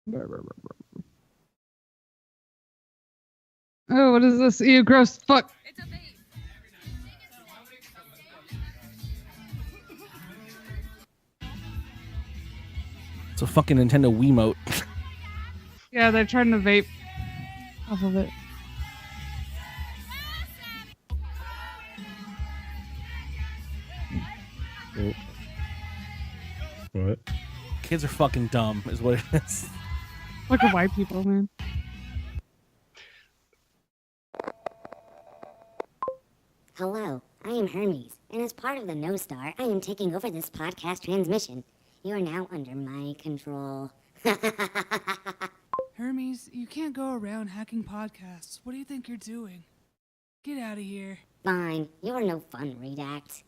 Oh, what is this? Ew, gross. Fuck. It's a vape. It's a fucking Nintendo Wiimote. Yeah, they're trying to vape off of it. What? Kids are fucking dumb, is what it is. Look at white people, man. Hello, I am Hermes, and as part of the No Star, I am taking over this podcast transmission. You are now under my control. Hermes, you can't go around hacking podcasts. What do you think you're doing? Get out of here. Fine, you are no fun, Redact.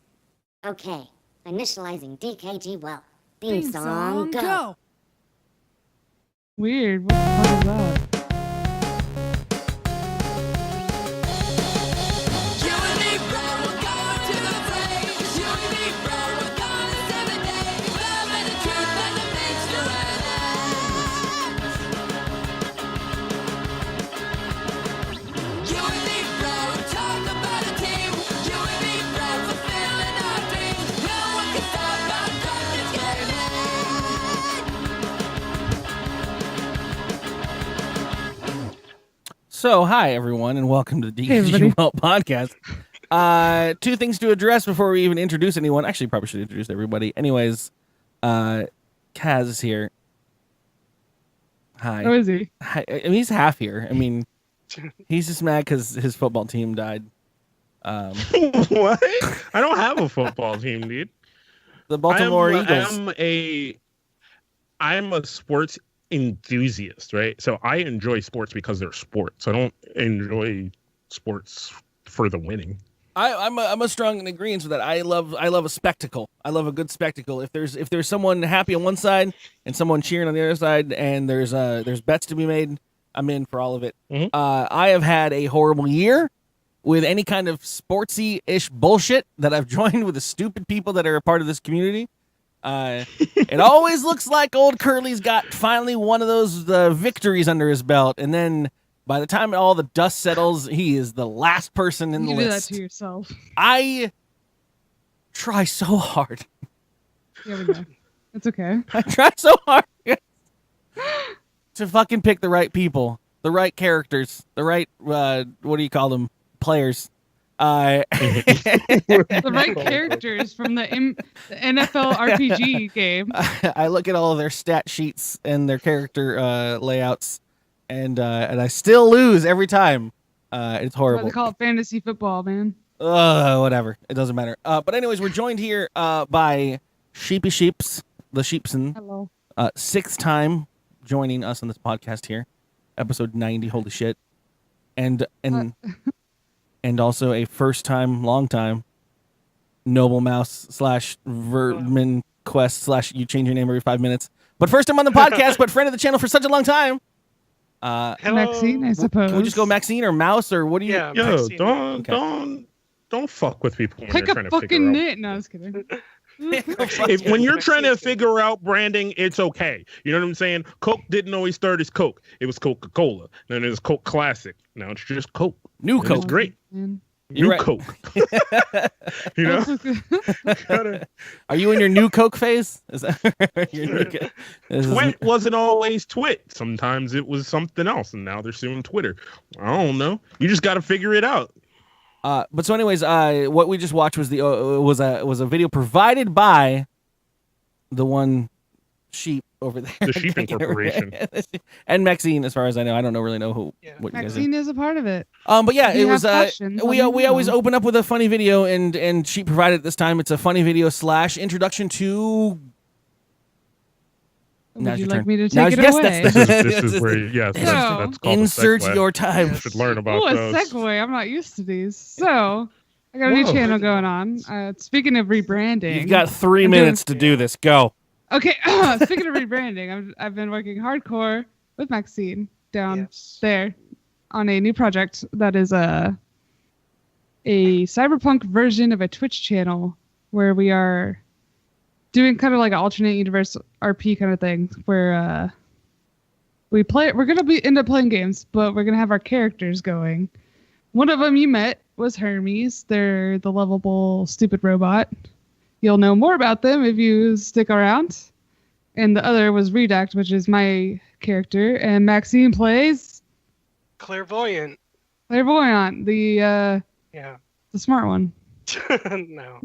Okay, initializing dkgWELP. Theme song, go! Weird. What the fuck is that? So, hi everyone, and welcome to the dkgWELP podcast. Two things to address before we even introduce anyone. Actually, probably should introduce everybody. Anyways, Kaz is here. Hi. How is he? Hi. I mean, he's half here. I mean, he's just mad because his football team died. What? I don't have a football team, dude. The Baltimore Eagles. I'm a sports enthusiast, right? So I enjoy sports because they're sports. I don't enjoy sports for the winning. I'm a strong in agreement with that. I love a spectacle. I love a good spectacle. If there's someone happy on one side and someone cheering on the other side, and there's bets to be made, I'm in for all of it. Mm-hmm. I have had a horrible year with any kind of sportsy-ish bullshit that I've joined with the stupid people that are a part of this community. It always looks like old Curly's got finally one of those victories under his belt, and then by the time all the dust settles, he is the last person in the list. You do that to yourself. I try so hard. Here we go. It's okay. I try so hard to fucking pick the right people, the right characters, the right what do you call them? Players. The right characters from the NFL RPG game. I look at all of their stat sheets and their character layouts, and I still lose every time. It's horrible. They call it fantasy football, man. Whatever. It doesn't matter. But anyways, we're joined here by Sheepy Sheeps, the Sheepson. Hello. Sixth time joining us on this podcast here, episode 90. Holy shit! And also a first time, long time Noble Mouse / VerminQuest / you change your name every 5 minutes. But first time on the podcast, but friend of the channel for such a long time. Maxine, I suppose. Can we just go Maxine or Mouse or what do you? Yeah, Yo, Maxine. don't fuck with people when Pick they're a trying to fucking figure out. knit. No, I was kidding. When you're trying to figure out branding, it's okay. You know what I'm saying? Coke didn't always start as Coke. It was Coca-Cola. Then it was Coke Classic. Now it's just Coke. New And Coke. It's great. Man. You're New right. Coke. You know? Are you in your new Coke phase? Is that your new Twit wasn't always Twit. Sometimes it was something else, and now they're suing Twitter. I don't know. You just got to figure it out. But so, anyways, what we just watched was was a video provided by the one sheep over there, The Sheep Incorporation, and Maxine. As far as I know, I don't really know who. Yeah. What you guys Maxine is a part of it. But yeah, Do you it was. have questions? We Let me always know. open up with a funny video, and she provided it this time. It's a funny video / introduction to. Would Now's you your like turn. me to Now- take it yes, away? This is where, yes, So, that's called Insert a segue. your time. You should learn about Oh, a those. segue. I'm not used to these. So, I got a new Whoa. channel going on. Speaking of rebranding. You've got 3 I'm minutes doing- to do this. Go. Okay, speaking of rebranding, I've been working hardcore with Maxine down there on a new project that is a cyberpunk version of a Twitch channel where we are doing kind of like an alternate universe RP kind of thing where We're gonna end up playing games, but we're gonna have our characters going. One of them you met was Hermes. They're the lovable, stupid robot. You'll know more about them if you stick around. And the other was Redact, which is my character, and Maxine plays Clairvoyant. The smart one. No.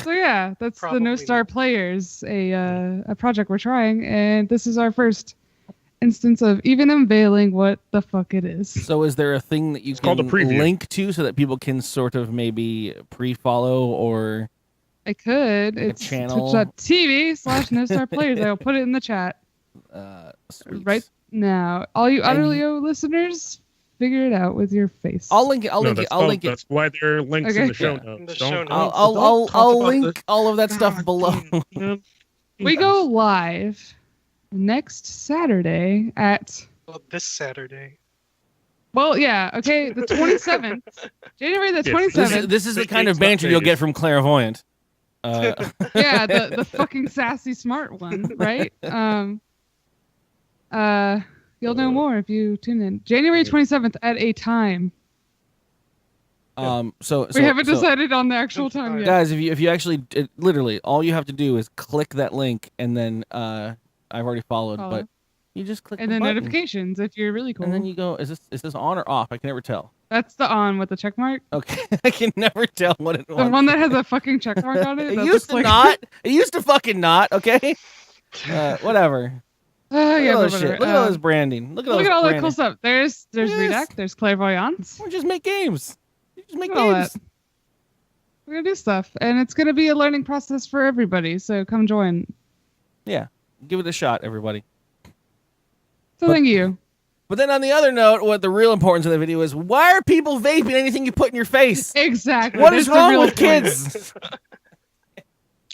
So yeah, that's Probably the No Star Players, a project we're trying, and this is our first instance of even unveiling what the fuck it is. So is there a thing that you can link to so that people can sort of maybe pre-follow or? I could. It's twitch.tv/No Star Players. I'll put it in the chat right now. All you audio listeners, figure it out with your face. I'll link it. I'll link it. That's why there are links in the show notes. I'll link all of that stuff below. We go live next Saturday at. Well, this Saturday. Well, yeah. Okay, the 27th, January the 27th. This is the kind of banter you'll get from Clairvoyant. Yeah, the fucking sassy smart one, right? You'll know more if you tune in. January 27th at a time. So we haven't decided on the actual time yet. Guys, if you actually literally all you have to do is click that link, and then I've already followed, but you just click and the then button. Notifications if you're really cool. And then you go, is this on or off? I can never tell. That's the on with the check mark. Okay, I can never tell what it was. The one that has a fucking check mark on it. It used to not. It used to fucking not. Okay. Whatever. Yeah, look at all this branding. Look at all that cool stuff. There's Redact. There's Clairvoyance. We'll just make games. We're gonna do stuff, and it's gonna be a learning process for everybody. So come join. Yeah, give it a shot, everybody. So thank you. But then on the other note, what the real importance of the video is, why are people vaping anything you put in your face? Exactly. What is wrong with kids?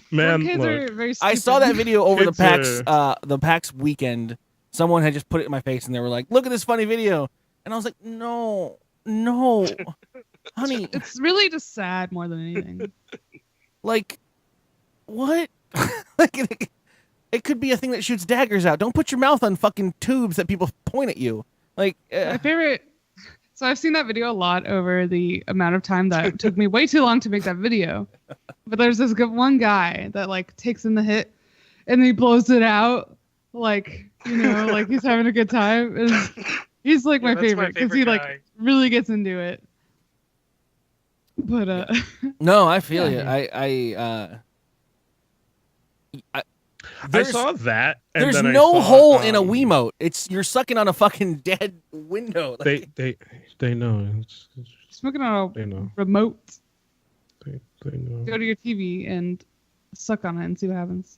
Man, kids are very stupid. I saw that video over the PAX weekend. Someone had just put it in my face, and they were like, "Look at this funny video," and I was like, "No, honey." It's really just sad more than anything. Like, what? Like, it could be a thing that shoots daggers out. Don't put your mouth on fucking tubes that people point at you. Like, my favorite. So I've seen that video a lot over the amount of time that it took me way too long to make that video. But there's this one guy that like takes in the hit and he blows it out like, like he's having a good time. And he's like my favorite because he like really gets into it. But no, I feel you. I saw that. And there's then no hole in a Wiimote. You're sucking on a fucking dead window. Like, they know. Smoking on a remote. They know. Go to your TV and suck on it and see what happens.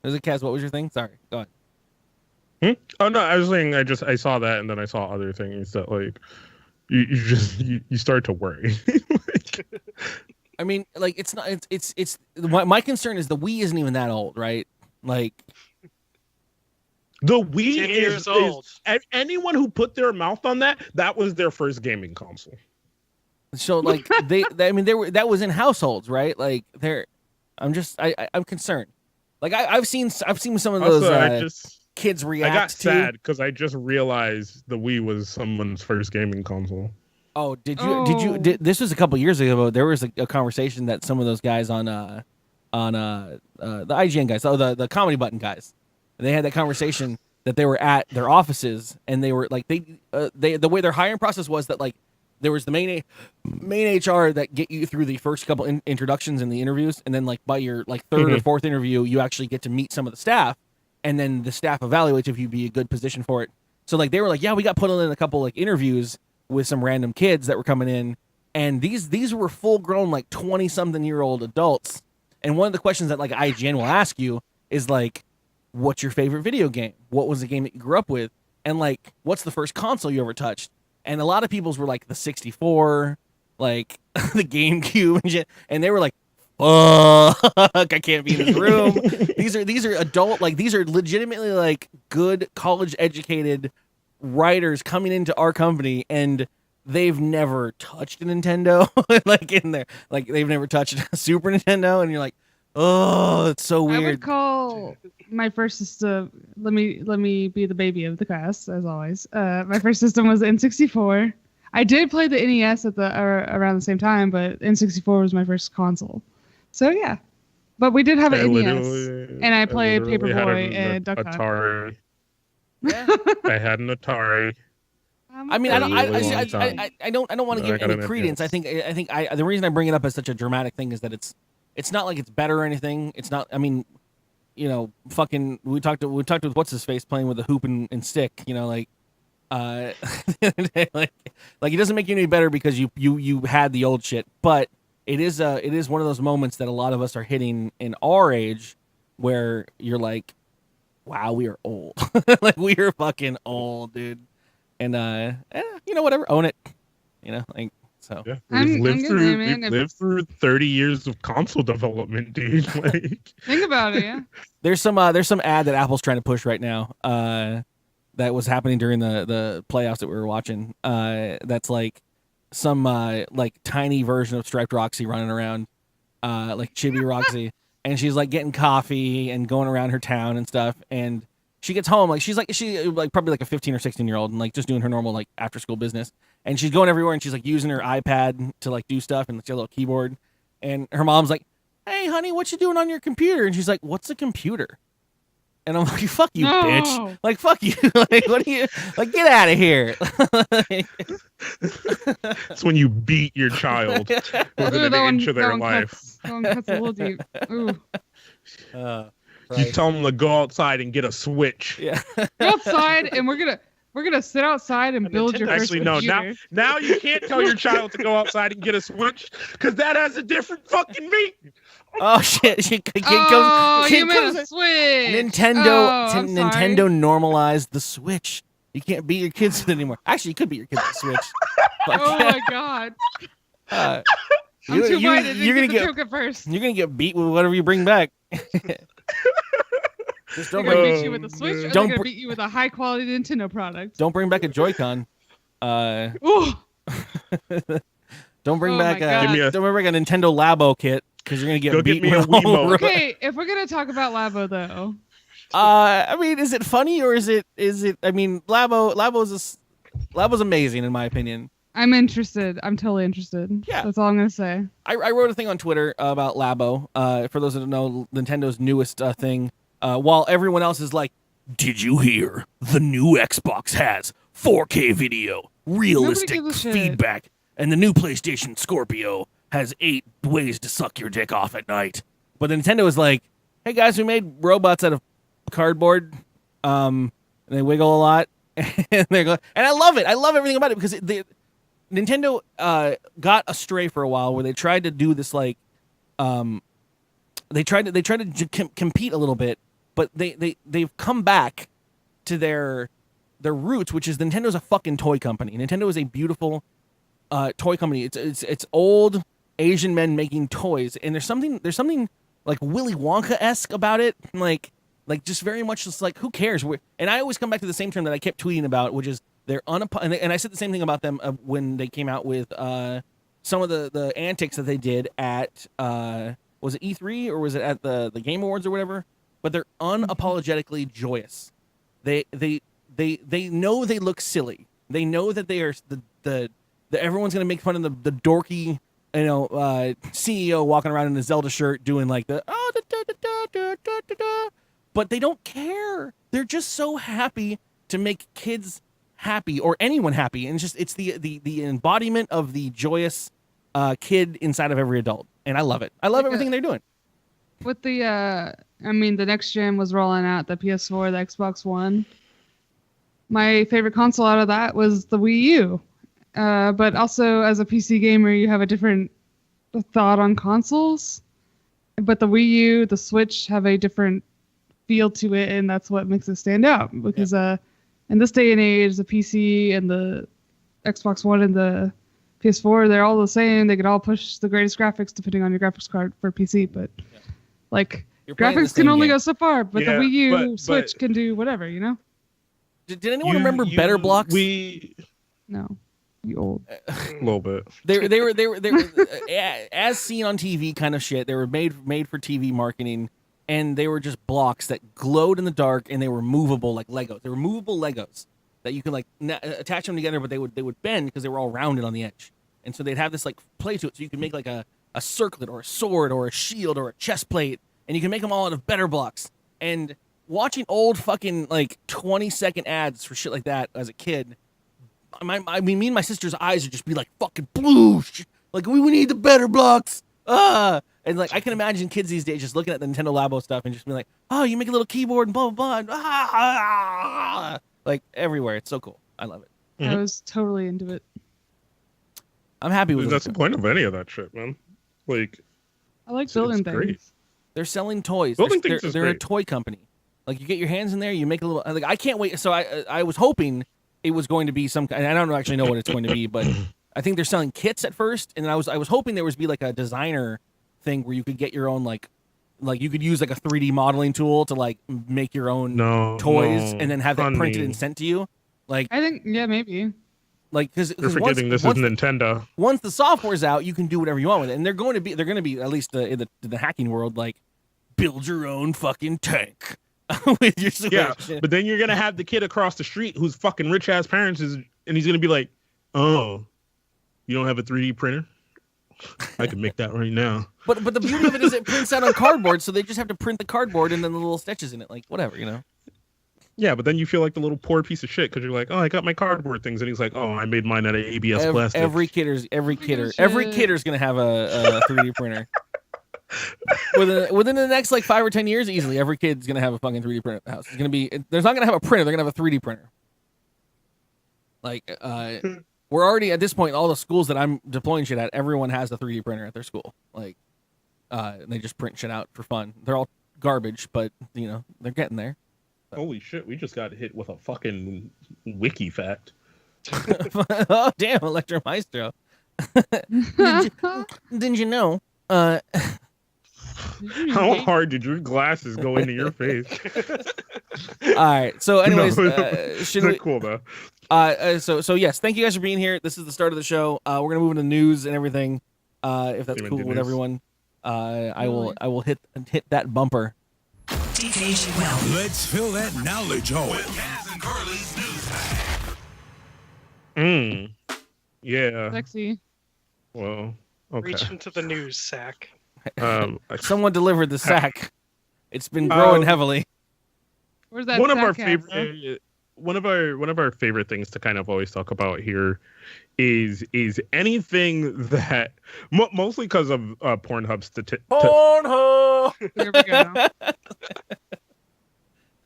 There's a Kaz. What was your thing? Sorry, go ahead. Oh no, I was saying I saw that, and then I saw other things that like you start to worry. I mean, like it's not. It's my concern is the Wii isn't even that old, right? Like the Wii 10 years old. Anyone who put their mouth on that was their first gaming console. So like I mean that was in households, right? Like I'm concerned. Like I've seen some of those kids react. I got sad because I just realized the Wii was someone's first gaming console. Oh, did you? This was a couple years ago. But there was a conversation that some of those guys on the IGN guys, the Comedy Button guys, they had that conversation that they were at their offices and they were like the way their hiring process was that like there was the main HR that get you through the first couple introductions and the interviews, and then like by your like third or fourth interview, you actually get to meet some of the staff, and then the staff evaluates if you'd be a good position for it. So like they were like, yeah, we got put in a couple like interviews with some random kids that were coming in, and these were full grown like 20-something-year-old adults. And one of the questions that like IGN will ask you is like, what's your favorite video game? What was the game that you grew up with? And like, what's the first console you ever touched? And a lot of people's were like the 64, like the GameCube and shit. And they were like, fuck, I can't be in this room. These are adult, like these are legitimately like good college educated writers coming into our company, and they've never touched a Nintendo. Like in there, like they've never touched a Super Nintendo. And you're like, Oh, it's so I would weird. call my first system. Let me be the baby of the cast as always. My first system was the N64. I did play the NES around the same time, but N64 was my first console. So yeah, but we did have an NES, and I played literally had Paperboy an and Duck Hunt. Atari. Yeah. I had an Atari. I mean, For I a don't, really long time. I don't want to I give got any an credence. NES. I think the reason I bring it up as such a dramatic thing is that it's not like it's better or anything. It's not. I mean, you know, fucking. We talked with what's his face playing with a hoop and stick. You know, like, like it doesn't make you any better because you had the old shit. But it is one of those moments that a lot of us are hitting in our age, where you're like, wow, we are old. Like we are fucking old, dude. And you know, whatever, own it. You know, like so. Yeah, I'm we've lived getting through there, man. we've lived through 30 years of console development, dude. Like, Think about it, yeah. There's some ad that Apple's trying to push right now. That was happening during the playoffs that we were watching. That's like some like tiny version of Striped Roxy running around, like Chibi Roxy, and she's like getting coffee and going around her town and stuff. And she gets home, like she probably like a 15 or 16-year-old, and like just doing her normal like after school business. And she's going everywhere, and she's like using her iPad to like do stuff, and she has a little keyboard. And her mom's like, "Hey, honey, what you doing on your computer?" And she's like, "What's a computer?" And I'm like, "Fuck you, No. bitch! Like, fuck you! Like, what are you? Like, get out of here!" it's when you beat your child within an inch of their life. That one cuts a little deep. Ooh. You tell them to go outside and get a Switch. Yeah. Go outside, and we're gonna sit outside and build your first Actually, no. computer. Now you can't tell your child to go outside and get a Switch because that has a different fucking meaning. Oh shit! Kid Oh, goes, you kid meant goes, a Switch. Nintendo I'm sorry. Nintendo normalized the Switch. You can't beat your kids with it anymore. Actually, you could beat your kids with the Switch. Fuck Oh yeah. my god. Uh, I'm too white. I you're didn't gonna get the joke at first. You're gonna get beat with whatever you bring back. Just They're don't gonna bring, beat you with a Switch, or they're Don't gonna br- beat you with a high quality Nintendo product. don't bring back a Joy-Con. Ooh. Don't bring Oh back my God. Give me a- don't bring back a Nintendo Labo kit because you're gonna get Go beat get me a with all Wiimote. over- Okay, if we're gonna talk about Labo though, I mean, is it funny or is it? I mean, Labo's amazing in my opinion. I'm interested. I'm totally interested. Yeah. That's all I'm gonna say. I wrote a thing on Twitter about Labo. For those that don't know, Nintendo's newest thing. While everyone else is like, "Did you hear? The new Xbox has 4K video, realistic gives a shit. feedback, and the new PlayStation Scorpio has 8 ways to suck your dick off at night." But Nintendo is like, "Hey guys, we made robots out of cardboard. And they wiggle a lot, and they go." And I love it. I love everything about it because Nintendo got astray for a while where they tried to do this like they tried to compete a little bit, but they've come back to their roots, which is Nintendo's a fucking toy company. Nintendo is a beautiful toy company. It's old Asian men making toys, and there's something like Willy Wonka-esque about it, like just very much just like, who cares? And I always come back to the same term that I kept tweeting about, which is they're and I said the same thing about them when they came out with some of the antics that they did at was it E3 or was it at the Game Awards or whatever? But they're unapologetically joyous. They know they look silly. They know that they are the everyone's gonna make fun of the dorky, you know, CEO walking around in a Zelda shirt doing like the but they don't care. They're just so happy to make kids happy or anyone happy, and it's the embodiment of the joyous kid inside of every adult, and I love it. I love everything they're doing. With the I mean, the next gen was rolling out, the PS4, the Xbox One. My favorite console out of that was the Wii U. But also, as a PC gamer, you have a different thought on consoles. But the Wii U, the Switch have a different feel to it, and that's what makes it stand out. Because in this day and age, the PC and the Xbox One and the PS4, they're all the same. They could all push the greatest graphics depending on your graphics card for PC, but like You're playing the graphics can same only game. go so far. But the Yeah, Wii U but- Switch can do whatever, you know? Did anyone remember Better Blocks? No. You old. A little bit. They were as seen on TV kind of shit. They were made for TV marketing, and they were just blocks that glowed in the dark, and they were movable like Legos. They were movable Legos that you could like attach them together, but they would bend because they were all rounded on the edge, and so they'd have this like play to it. So you could make like a circlet or a sword or a shield or a chest plate, and you can make them all out of better blocks. And watching old fucking like 20-second ads for shit like that as a kid. I mean, me and my sister's eyes would just be like fucking blue. Like, we need the better blocks. And like, I can imagine kids these days just looking at the Nintendo Labo stuff and just being like, oh, you make a little keyboard and blah, blah, blah. Like, everywhere. It's so cool. I love it. I was totally into it. I'm happy with it. That's the point of any of that shit, man. Like, I like building it's great. things. They're selling toys. Building things is they're a great. toy company. Like, you get your hands in there, you make a little. Like, I can't wait. So I was hoping it was going to be some. And I don't actually know what it's going to be, but I think they're selling kits at first. And then I was hoping there was be like a designer thing where you could get your own like you could use like a 3D modeling tool to like make your own toys and then have that printed and sent to you. Like, I think, yeah, maybe. Like, because you're forgetting this is Nintendo. Once the software's out, you can do whatever you want with it, and they're going to be at least in the hacking world, like build your own fucking tank with your Switch. Yeah, but then you're gonna have the kid across the street who's fucking rich ass parents and he's gonna be like, "Oh, you don't have a 3D printer? I can make that right now." But the beauty of it is it prints out on cardboard, so they just have to print the cardboard and then the little sketches in it, like whatever, you know. Yeah, but then you feel like the little poor piece of shit because you're like, "Oh, I got my cardboard things," and he's like, "Oh, I made mine out of ABS plastic." Every kidder's gonna have a 3D printer. Within the next like 5 or 10 years, easily every kid's gonna have a fucking 3D printer at the house. It's gonna be. They're not gonna have a printer. They're gonna have a 3D printer. Like, we're already at this point. All the schools that I'm deploying shit at, everyone has a 3D printer at their school. Like, they just print shit out for fun. They're all garbage, but you know they're getting there. Holy shit, we just got hit with a fucking wiki fact. Oh, damn, Electro Maestro. Didn't you know? How hard did your glasses go into your face? All right, so anyways, should we... cool, though. So yes, thank you guys for being here. This is the start of the show. We're going to move into news and everything, if that's cool with everyone. I will hit that bumper. dkgWELP. Let's fill that knowledge hole. With Kaz and Carly's news pack. Yeah. Sexy. Well, okay. Reach into the news sack. Someone delivered the sack. It's been growing heavily. Where's that? One of our favorite things to kind of always talk about here is anything that mostly because of Pornhub statistics. Pornhub. Here we go.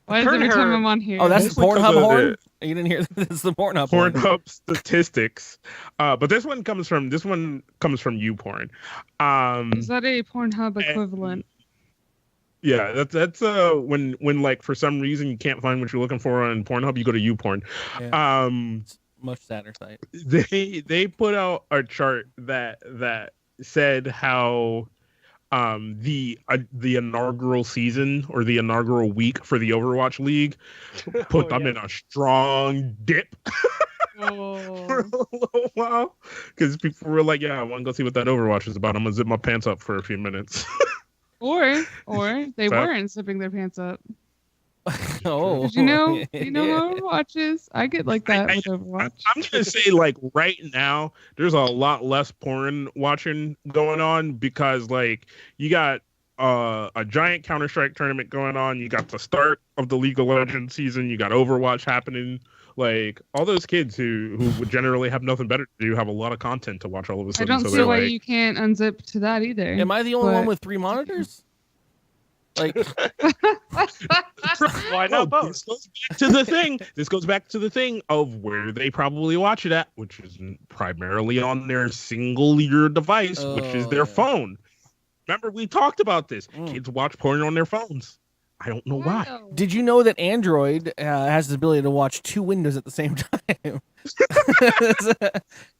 Why is every time I'm on here? Oh, that's the Pornhub horn. You didn't hear that? It's the Pornhub horn. Pornhub statistics. But this one comes from YouPorn. Is that a Pornhub equivalent? Yeah, that's when like for some reason you can't find what you're looking for on Pornhub, you go to YouPorn. Yeah. It's a much sadder site. They put out a chart that said how the inaugural season or the inaugural week for the Overwatch League put them in a strong dip. For a little while, because people were like, "Yeah, I want to go see what that Overwatch is about. I'm gonna zip my pants up for a few minutes." Or they weren't zipping their pants up. Oh, did you know Overwatch is? I get like that with Overwatch. I'm gonna say like right now, there's a lot less porn watching going on because like you got a giant Counter-Strike tournament going on. You got the start of the League of Legends season. You got Overwatch happening. Like all those kids who would generally have nothing better to do have a lot of content to watch all of a sudden. I don't see why you can't unzip to that either. Am I the only one with 3 monitors? Like, why not both? This goes back to the thing of where they probably watch it at, which is primarily on their single-ear device, which is their phone. Remember, we talked about this. Kids watch porn on their phones. I don't know why. Did you know that Android has the ability to watch 2 windows at the same time?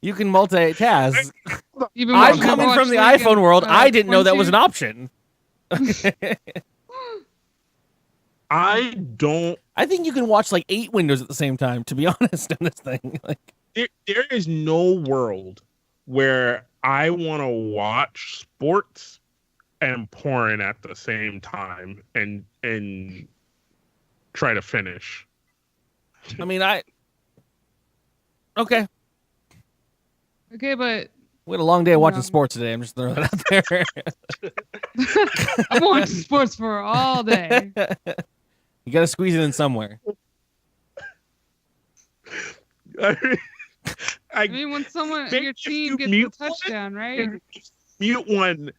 You can multitask. I'm coming from the iPhone world. I didn't know that was an option. I think you can watch like 8 windows at the same time, to be honest, on this thing. Like, there is no world where I want to watch sports and porn at the same time and try to finish. I mean, okay. Okay, but We had a long day of watching No. sports today. I'm just throwing that out there. I'm watching sports for all day. You got to squeeze it in somewhere. I mean, when someone Maybe your if team you gets a mute one, touchdown, right? mute one,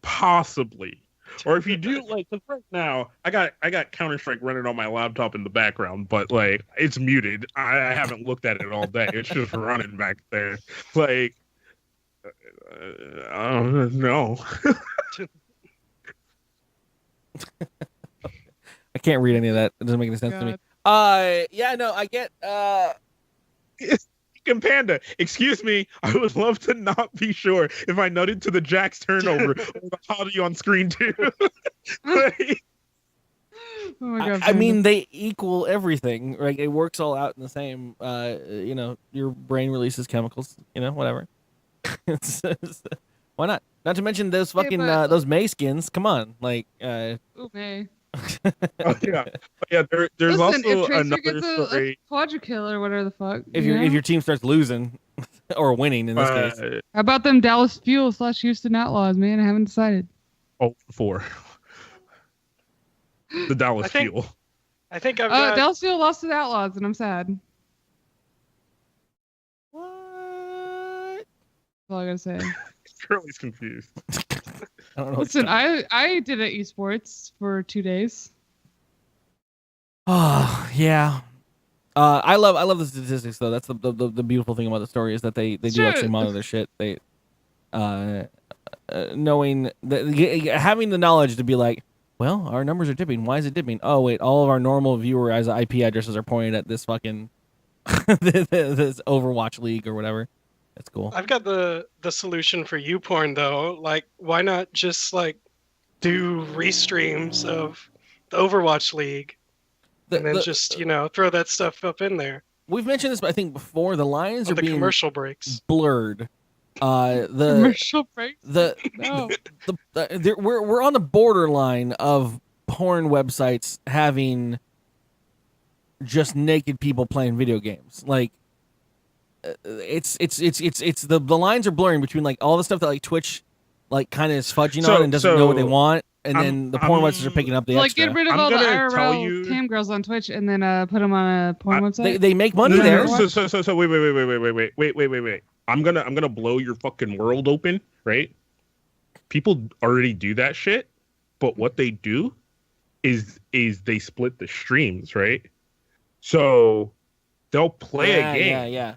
possibly. Or if you do, like, 'cause right now I got Counter-Strike running on my laptop in the background, but like it's muted. I haven't looked at it all day. It's just running back there. Like, no. I can't read any of that. It doesn't make any sense to me. Yeah, no, I get. Chicken Panda, excuse me. I would love to not be sure if I noted to the Jack's turnover or the Hottie on screen too. Like, Oh my God, I mean, Panda. they equal everything. Right? It works all out in the same. You know, your brain releases chemicals. You know, whatever. Why not? Not to mention those Yeah, fucking but- those May skins. Come on, like. Ooh, May. oh, yeah, there's Listen, also if Tracer another gets a story. quadra kill or whatever the fuck. If you know? your team starts losing or winning in this case. How about them Dallas Fuel / Houston Outlaws, man? I haven't decided. 4. The Dallas I think- Fuel. I think I've got. Dallas Fuel lost to the Outlaws, and I'm sad. What? That's all I gotta say. Curly's confused. I don't know. Listen, I did at esports for 2 days. Oh yeah. I love the statistics though. That's the beautiful thing about the story is that they do Sure. actually monitor their shit. They knowing that having the knowledge to be like, well, our numbers are dipping. Why is it dipping? Oh wait, all of our normal viewer as IP addresses are pointed at this fucking this Overwatch League or whatever. That's cool. I've got the solution for YouPorn though. Like, why not just like do restreams of the Overwatch League and then just throw that stuff up in there We've mentioned this, I think before. The lines on are the being commercial breaks. blurred. The Commercial breaks? the No. we're on the borderline of porn websites having just naked people playing video games. Like it's the lines are blurring between like all the stuff that like Twitch like kind of is fudging on and doesn't know what they want, and then the porn websites are picking up the Like, extra. get rid of I'm all the gonna tell IRL you- cam girls on Twitch and then put them on a porn website. They make money No, there. no, So wait. I'm gonna blow your fucking world open, right? People already do that shit, but what they do is they split the streams, right? So they'll play a game Yeah.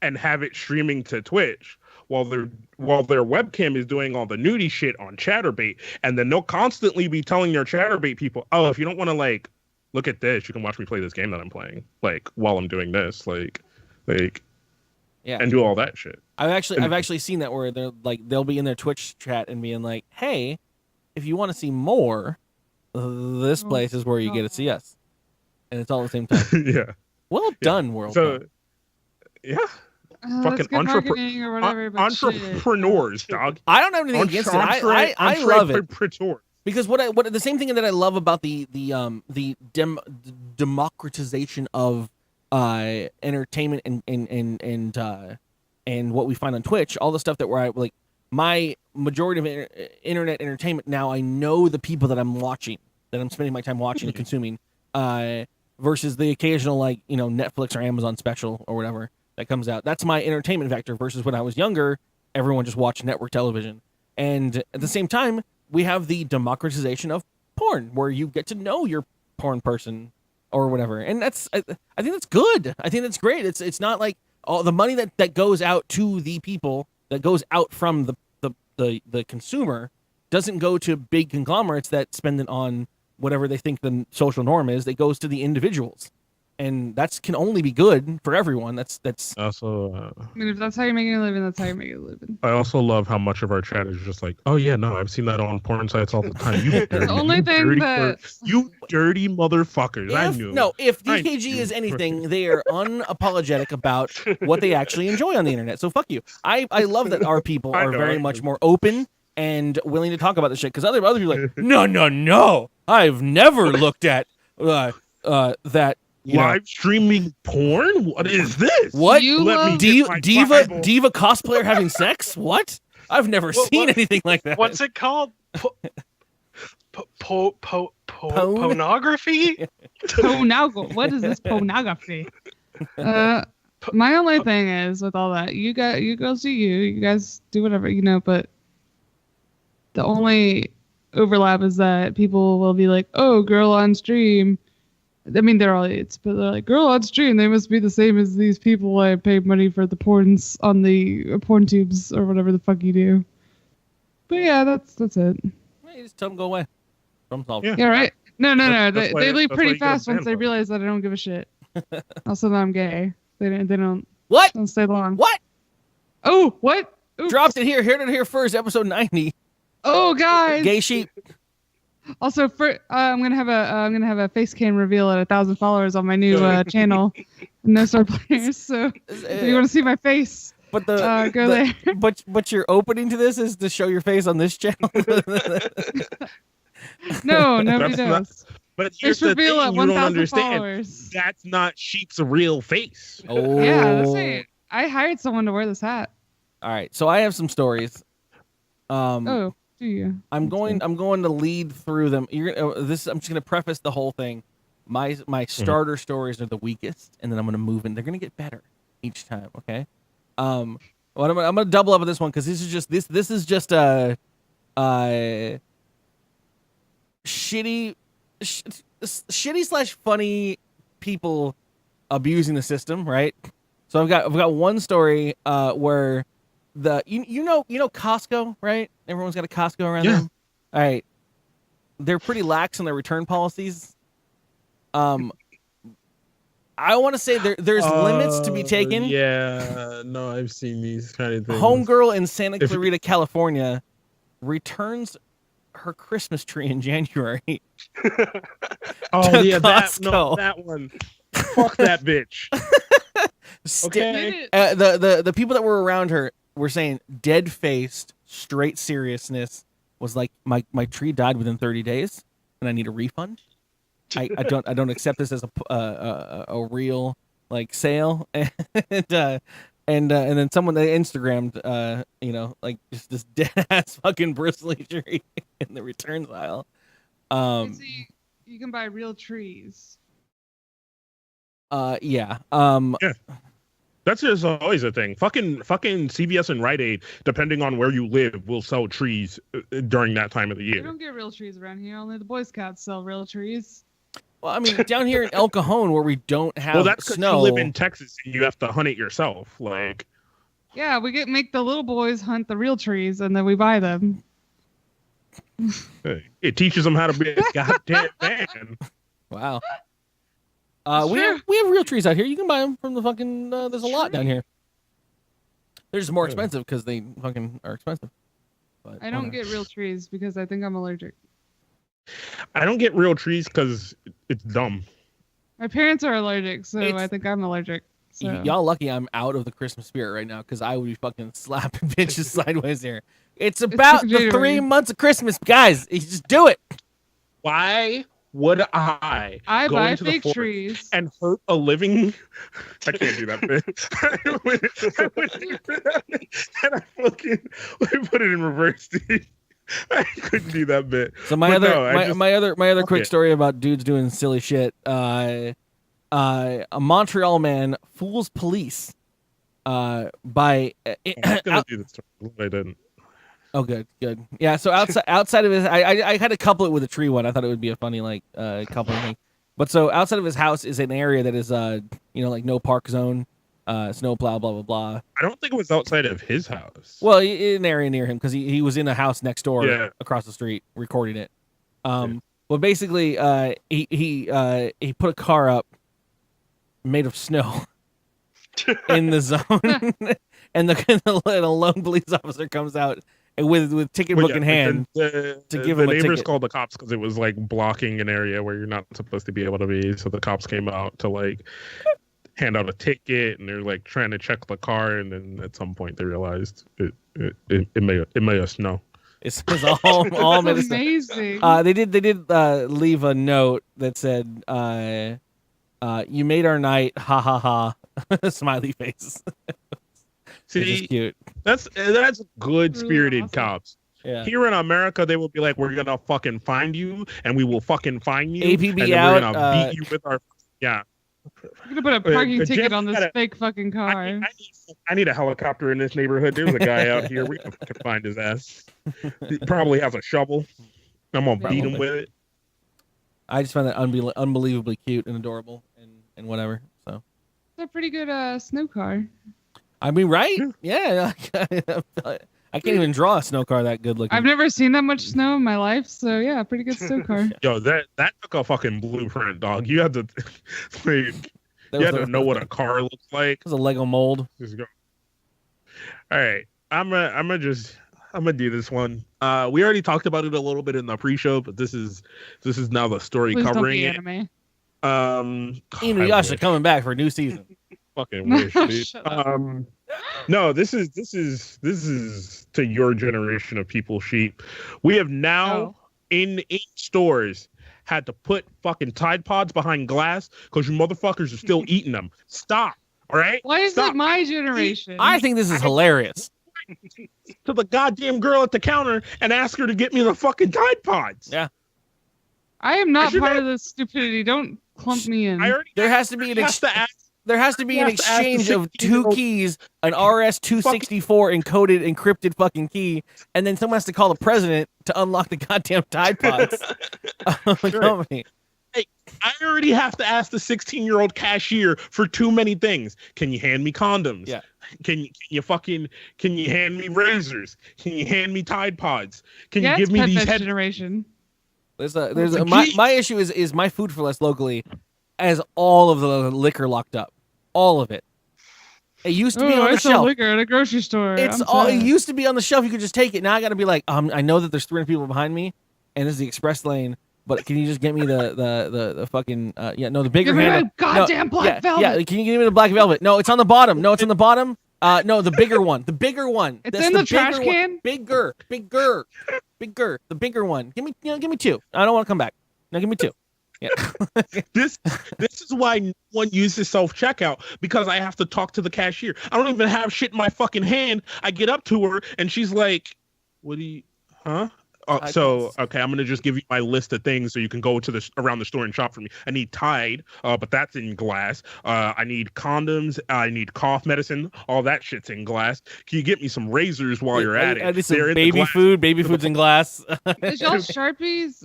and have it streaming to Twitch while their webcam is doing all the nudie shit on Chatterbait, and then they'll constantly be telling your Chatterbait people, "Oh, if you don't want to like look at this, you can watch me play this game that I'm playing, like while I'm doing this, like, Yeah. and do all that shit." I've actually seen that where they're like they'll be in their Twitch chat and being like, "Hey, if you want to see more, this Oh, place is where you get to see us," and it's all at the same time. Yeah. Well done, world. So, yeah, That's fucking good marketing or whatever, but shit. entrepreneurs, dog. I don't have anything against it. I love it Entrepreneurs. because what the same thing that I love about the democratization of entertainment and what we find on Twitch, all the stuff that where I like my majority of internet entertainment now, I know the people that I'm watching, that I'm spending my time watching and consuming, versus the occasional like Netflix or Amazon special or whatever that comes out. That's my entertainment vector versus when I was younger, everyone just watched network television. And at the same time, we have the democratization of porn where you get to know your porn person or whatever. And that's I think that's good. I think that's great. It's not like all the money that goes out to the people, that goes out from the consumer, doesn't go to big conglomerates that spend it on whatever they think the social norm is. It goes to the individuals. and that's can only be good for everyone. That's Also, I mean, if that's how you're making a living, that's how you're making a living. I also love how much of our chat is just like, oh yeah, no, I've seen that on porn sites all the time. You dirty, The only thing that you dirty motherfuckers. I knew. If I DKG knew. is anything, they are unapologetic about what they actually enjoy on the internet. So fuck you. I love that our people I are know, very I much know. more open and willing to talk about this shit. Because other people are like, no, I've never looked at that. Live streaming porn? What is this? What? You Let love- me get my Bible. Diva cosplayer having sex? What? I've never seen anything like that. What's it called? Pornography? What is this pornography? My only thing is with all that, you girls do you guys do whatever, but the only overlap is that people will be like, oh, girl on stream. I mean, they're all idiots, but they're like, girl on stream, they must be the same as these people I pay money for the porns on the porn tubes or whatever the fuck you do. But yeah, that's it. You just tell them go away. Problem solved. Yeah. Yeah, right? No. That's why- They leave that's why pretty you got a fast once they band realize that I don't give a shit. Also, that I'm gay. They don't What? stay long. What? Oh, what? Oops. Dropped it here. Heard it here first. Episode 90. Oh, guys. Gay sheep. Also, I'm gonna have a face cam reveal at 1,000 followers on my new channel, No Star Players. So if you want to see my face, But go there. But your opening to this is to show your face on this channel. No, nobody That's not- does. But here's Face the thing reveal at you don't 1,000 understand. followers. That's not Sheep's real face. Oh. Yeah, that's it. I hired someone to wear this hat. All right. So I have some stories. Oh, do you? I'm going to lead through them. I'm just going to preface the whole thing. My starter stories are the weakest, and then I'm going to move in. They're going to get better each time. Okay. Well, I'm going to double up on this one because this is just a shitty / funny people abusing the system, right? So I've got one story where you know Costco, right? Everyone's got a Costco around them. All right, they're pretty lax on their return policies. I want to say there's limits to be taken. Yeah, no, I've seen these kind of things. Homegirl in Santa Clarita, California, returns her Christmas tree in January. Oh to yeah, Costco. that one. Fuck that bitch. Okay. The people that were around her were saying dead faced, straight seriousness was like my tree died within 30 days and I need a refund. I don't accept this as a real like sale and then someone they Instagrammed like just this dead ass fucking bristly tree in the returns aisle. You can buy real trees. Yeah. That's just always a thing. Fucking CVS and Rite Aid, depending on where you live, will sell trees during that time of the We year. don't get real trees around here. Only the Boy Scouts sell real trees. Well, I mean, down here in El Cajon where we don't have Well, that's because snow. you live in Texas and you have to hunt it yourself. Like, Yeah, we make the little boys hunt the real trees and then we buy them. it teaches them how to be a goddamn man. Wow. It's we true. have real trees out here. You can buy them from the fucking. There's a lot down here. They're just more expensive because they fucking are expensive. But I don't get real trees because I think I'm allergic. I don't get real trees because it's dumb. My parents are allergic, so It's- I think I'm allergic. So. Y'all lucky I'm out of the Christmas spirit right now because I would be fucking slapping bitches sideways here. It's about the January. 3 months of Christmas, guys. You just do it. Why would I go buy into the fake forest trees. and hurt a living? I can't do that bit. And I fucking put it in reverse, dude. I couldn't do that bit. So my But other no, I just- my other fuck quick it. story about dudes doing silly shit. A Montreal man fools police by I was gonna do this, but I didn't. Oh, good. Yeah. So outside of his, I had to couple it with a tree one. I thought it would be a funny like coupling thing. But so outside of his house is an area that is like no park zone, snow plow, blah blah blah. I don't think it was outside of his house. Well, an area near him because he was in a house next door across the street recording it. Well, basically, he put a car up made of snow in the zone, and the lone police officer comes out with ticket book in hand to give him a ticket. The neighbors called the cops because it was like blocking an area where you're not supposed to be able to be. So the cops came out to like hand out a ticket, and they're like trying to check the car, and then at some point they realized it made us snow. It's all medicine. Amazing. They did leave a note that said, "You made our night, ha ha ha," smiley face. See, which is cute. That's good spirited awesome. Cops. Yeah. Here in America, they will be like, "We're gonna fucking find you, and we will fucking find you, APB and out, we're gonna beat you with our yeah." You're gonna put a parking ticket on this fake fucking car. I need a helicopter in this neighborhood. There's a guy out here. We can find his ass. He probably has a shovel. I'm gonna beat him with it. I just find that unbelievably cute and adorable and whatever. So it's a pretty good snow car. I mean, right? Yeah. I can't even draw a snow car that good looking. I've never seen that much snow in my life, so yeah, pretty good snow car. Yo, that took a fucking blueprint, dog. You had to know what a car looks like. It was a Lego mold. Just go. All right, I'm gonna do this one. We already talked about it a little bit in the pre-show, but this is now the story Please covering don't be it. Anime. Inuyasha coming back for a new season. Fucking wish, dude. No, this is to your generation of people, sheep. We have now in stores had to put fucking Tide Pods behind glass because you motherfuckers are still eating them. Stop. All right? Why is it my generation? I think this is hilarious. To the goddamn girl at the counter and ask her to get me the fucking Tide Pods. Yeah. I am not part of this stupidity. Don't clump me in. There has to be an exchange of two keys, an RS-264 encrypted fucking key, and then someone has to call the president to unlock the goddamn Tide Pods. Hey, I already have to ask the 16-year-old cashier for too many things. Can you hand me condoms? Yeah. Can you hand me razors? Can you hand me Tide Pods? Can you give me these generation? My issue is my Food for Less locally has all of the liquor locked up. All of it. It used to be on the shelf. Liquor at a grocery store. It used to be on the shelf. You could just take it. Now I got to be like, I know that there's 300 people behind me, and this is the express lane. But can you just get me the fucking the bigger handle? Goddamn black velvet. Yeah, can you give me the black velvet? No, it's on the bottom. No, it's on the bottom. No, the bigger one. The bigger one. It's in the trash can. Bigger. The bigger one. Give me two. I don't want to come back. No, give me two. Yeah. This is why no one uses self-checkout, because I have to talk to the cashier. I don't even have shit in my fucking hand. I get up to her and she's like, "What do you? Huh?" Okay, I'm gonna just give you my list of things so you can go to around the store and shop for me. I need Tide, but that's in glass. I need condoms. I need cough medicine. All that shit's in glass. Can you get me some razors while you're at it? I need some baby food. Baby food's in glass. Is y'all Sharpies?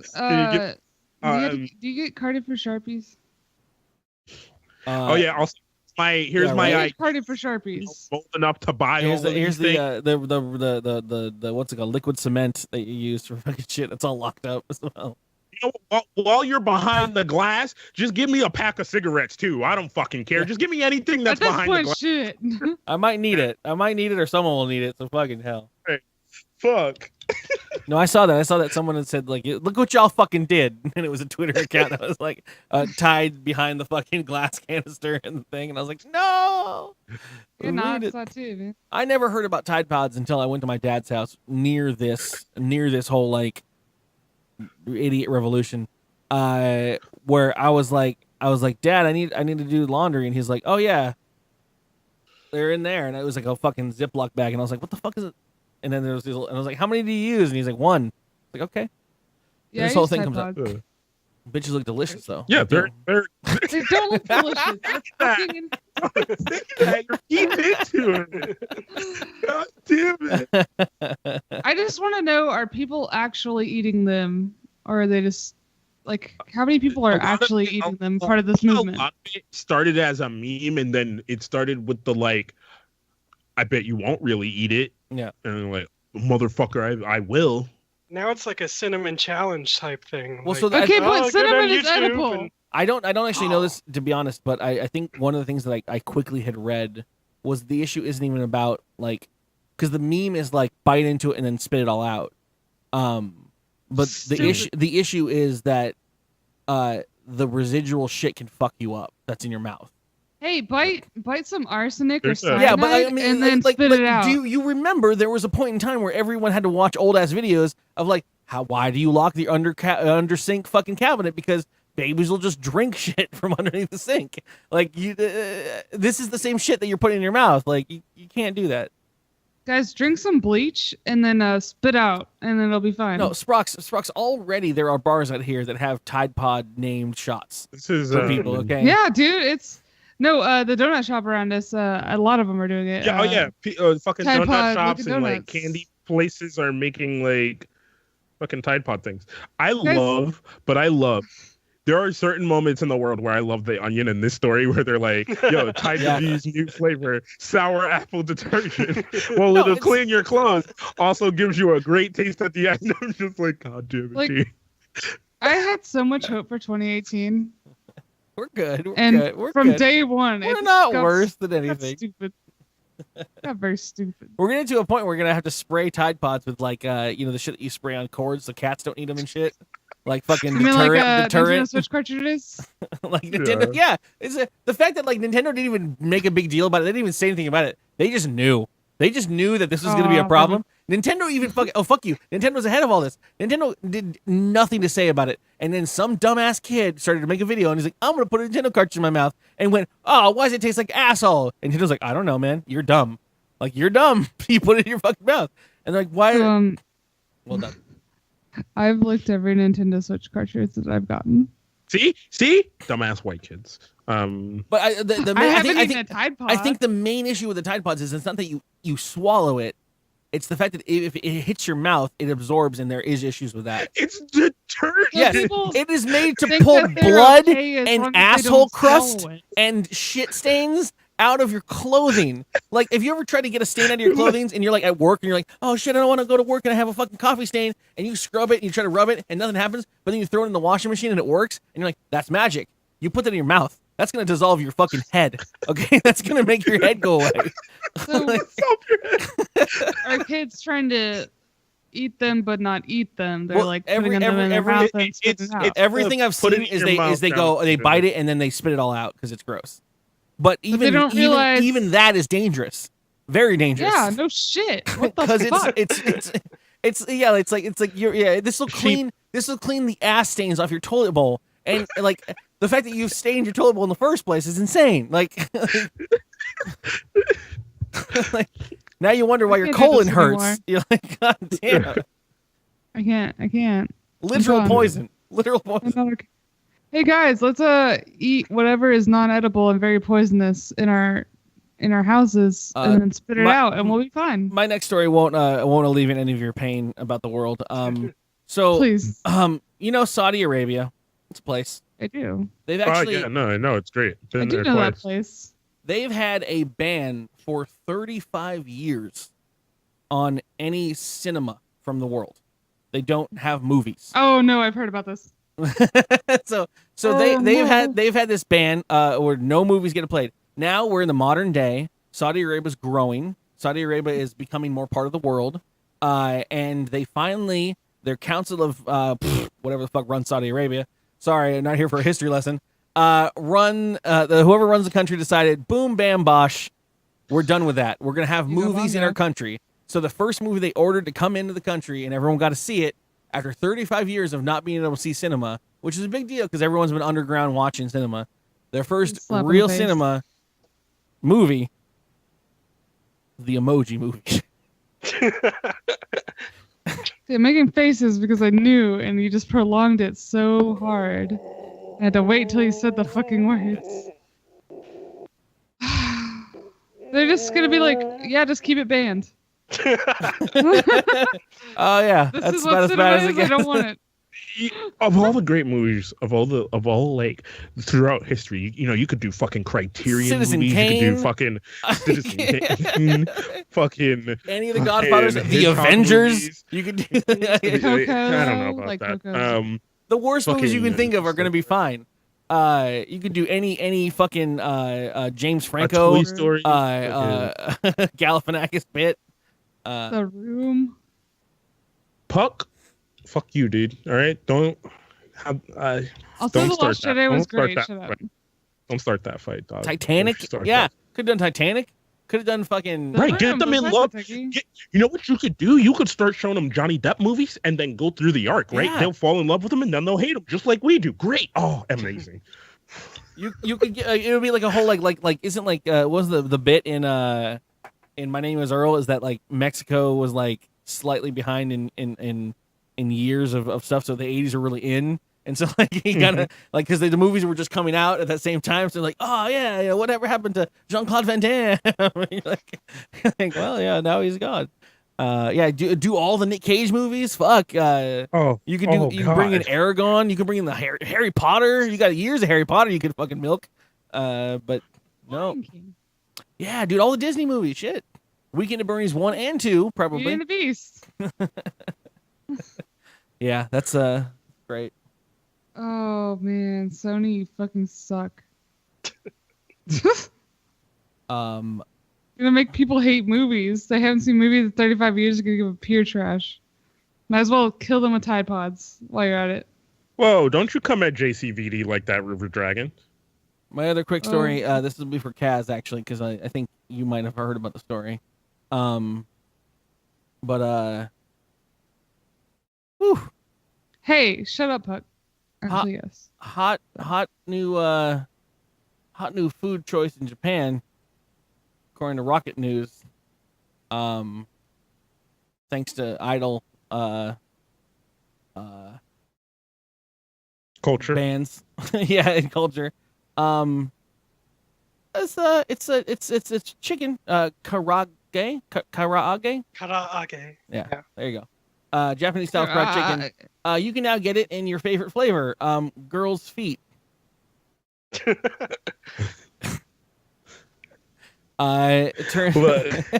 Do you get carded for Sharpies? Oh yeah. Also, here's my carded for Sharpies. Old enough to buy. Here's the what's it called? Liquid cement that you use for fucking shit. That's all locked up as well. You know, while you're behind the glass, just give me a pack of cigarettes too. I don't fucking care. Just give me anything that's behind the glass. Shit. I might need it, or someone will need it. So fucking hell. Hey, fuck. No, I saw that someone had said, like, look what y'all fucking did. And it was a Twitter account that was like tied behind the fucking glass canister and the thing. And I was like, no. Man. I never heard about Tide Pods until I went to my dad's house near this whole like idiot revolution. Where I was like, Dad, I need to do laundry. And he's like, oh yeah, they're in there. And it was like a fucking Ziploc bag. And I was like, what the fuck is it? And then there was and I was like, how many do you use? And he's like, one. Like, okay. Yeah, this whole thing comes up. Bitches look delicious though. Yeah, they're they don't look delicious. You're eating into it. God damn it. I just want to know, are people actually eating them, or are they just like, how many people are actually eating them? Part of this movement. A lot of it started as a meme, and then it started with the like, I bet you won't really eat it. Yeah. And like, motherfucker, I will. Now it's like a cinnamon challenge type thing. Well, like, so that, okay, but cinnamon is edible. I don't actually know this, to be honest, but I think one of the things that I quickly had read was the issue isn't even about like, because the meme is like bite into it and then spit it all out. But the issue is that the residual shit can fuck you up that's in your mouth. Hey, bite some arsenic or cyanide, yeah, but I mean, and then spit it out. Do you remember there was a point in time where everyone had to watch old ass videos of like, why do you lock the under sink fucking cabinet? Because babies will just drink shit from underneath the sink. Like this is the same shit that you're putting in your mouth. Like you can't do that. Guys, drink some bleach and then spit out, and then it'll be fine. No, Sprox. Already there are bars out here that have Tide Pod named shots. This is for people. Okay. Yeah, dude, it's. No, the donut shop around us, a lot of them are doing it. Yeah, fucking Tide donut Pod, shops and like donuts. candy places are making like fucking Tide Pod things. I love. There are certain moments in the world where I love the Onion in this story where they're like, yo, Tide Pod's new flavor, sour apple detergent. Well, it'll clean your clothes. Also gives you a great taste at the end. I'm just like, God damn it. Like, I had so much hope for 2018. We're good. We're from day one. We're not worse than anything. Stupid. Got very stupid. We're getting to a point where we're gonna have to spray Tide Pods with like the shit that you spray on cords so cats don't eat them and shit. Like fucking deterrent. Nintendo Switch cartridges. Like Nintendo, yeah. It's the fact that like Nintendo didn't even make a big deal about it. They didn't even say anything about it. They just knew. They just knew that this was going to be a problem. Nintendo even fuck you. Nintendo's ahead of all this. Nintendo did nothing to say about it. And then some dumbass kid started to make a video and he's like, I'm going to put a Nintendo cartridge in my mouth and went, oh, why does it taste like asshole? And Nintendo's like, I don't know, man. You're dumb. Like, you're dumb. You put it in your fucking mouth. And they're like, why? Well done. I've licked every Nintendo Switch cartridge that I've gotten. See? Dumbass white kids. But I haven't eaten a Tide Pod. I think the main issue with the Tide Pods is it's not that you swallow it. It's the fact that if it hits your mouth, it absorbs, and there is issues with that. It's detergent. Yes, it is made to pull blood and asshole crust and shit stains out of your clothing. Like, if you ever try to get a stain out of your clothing and you're like at work and you're like, oh shit, I don't want to go to work and I have a fucking coffee stain, and you scrub it and you try to rub it and nothing happens, but then you throw it in the washing machine and it works, and you're like, that's magic. You put that in your mouth. That's going to dissolve your fucking head. Okay? That's going to make your head go away. So, are kids trying to eat them but not eat them? They're like putting them in their mouth and spitting it out. Everything I've seen is they bite it and then they spit it all out because it's gross. But even that is dangerous. Very dangerous. Yeah, no shit. What the fuck? This will clean the ass stains off your toilet bowl. And like the fact that you've stained your toilet bowl in the first place is insane. Like, like now you wonder why your colon hurts. You're like, God damn. I can't. Literal poison. Hey guys, let's eat whatever is non-edible and very poisonous in our houses and then spit it out and we'll be fine. My next story won't alleviate any of your pain about the world. So please. Saudi Arabia. It's a place. I do. They've actually. I know it's great. I do know that place. They've had a ban for 35 years on any cinema from the world. They don't have movies. Oh no, I've heard about this. so they've had this ban where no movies get played. Now we're in the modern day. Saudi Arabia's growing. Saudi Arabia is becoming more part of the world. And they finally, their council of whatever the fuck runs Saudi Arabia. Sorry, I'm not here for a history lesson. Whoever runs the country decided, boom, bam, bosh, we're done with that. We're gonna have movies in our country. So the first movie they ordered to come into the country and everyone got to see it after 35 years of not being able to see cinema, which is a big deal because everyone's been underground watching cinema. Their first real cinema movie, the Emoji Movie. I'm making faces because I knew, and you just prolonged it so hard. I had to wait till you said the fucking words. They're just gonna be like, yeah, just keep it banned. Oh yeah, this is what cinema is. I don't want it. Of all the great movies, of all like throughout history, you could do fucking Criterion Citizen movies. Kane. You could do fucking Citizen Kane, fucking any of the Godfathers, the Avengers. Movies. You could do. Coco, I don't know about like that. Coco. The worst movies you can think of are going to be fine. You could do any fucking James Franco, Toy Story, Galifianakis bit. The Room. Puck. Fuck you, dude. All right, don't. Also, don't The start Last that. Jedi was Don't start great. that Shut up. fight. Don't start that fight, dog. Titanic. Don't start Yeah, that. could have done Titanic. Could have done fucking. The Right, get Room, them in that's love. Kentucky. You know what you could do? You could start showing them Johnny Depp movies and then go through the arc, right? Yeah. They'll fall in love with him and then they'll hate him just like we do. Great. Oh, amazing. You could get, it would be like a whole like isn't like what was the bit in My Name Is Earl is that like Mexico was like slightly behind in years of stuff, so the 80s are really in, and so like he kind of like because the movies were just coming out at that same time, so like oh yeah, whatever happened to Jean-Claude Van Damme? like well yeah, now he's gone. Do all the Nick Cage movies. Fuck. You could do. You can bring in Aragon. You can bring in the Harry Potter. You got years of Harry Potter. You could fucking milk. But no. Lion King. Yeah, dude, all the Disney movies. Shit. Weekend at Bernie's 1 and 2 Beauty probably. and the Beast. Yeah, that's great. Oh man, Sony, you fucking suck. Gonna make people hate movies. They haven't seen movies in 35 years. You're gonna give them pure trash. Might as well kill them with Tide Pods while you're at it. Whoa, don't you come at JCVD like that, River Dragon. My other quick story. This will be for Kaz actually, because I think you might have heard about the story. Whew. Hey, shut up, Puck. Actually, yes. Hot new food choice in Japan, according to Rocket News. Thanks to idol Culture. bands, yeah, and culture. It's chicken. Karaage. Karaage. Yeah, there you go. Japanese style fried chicken. You can now get it in your favorite flavor. Girls' feet.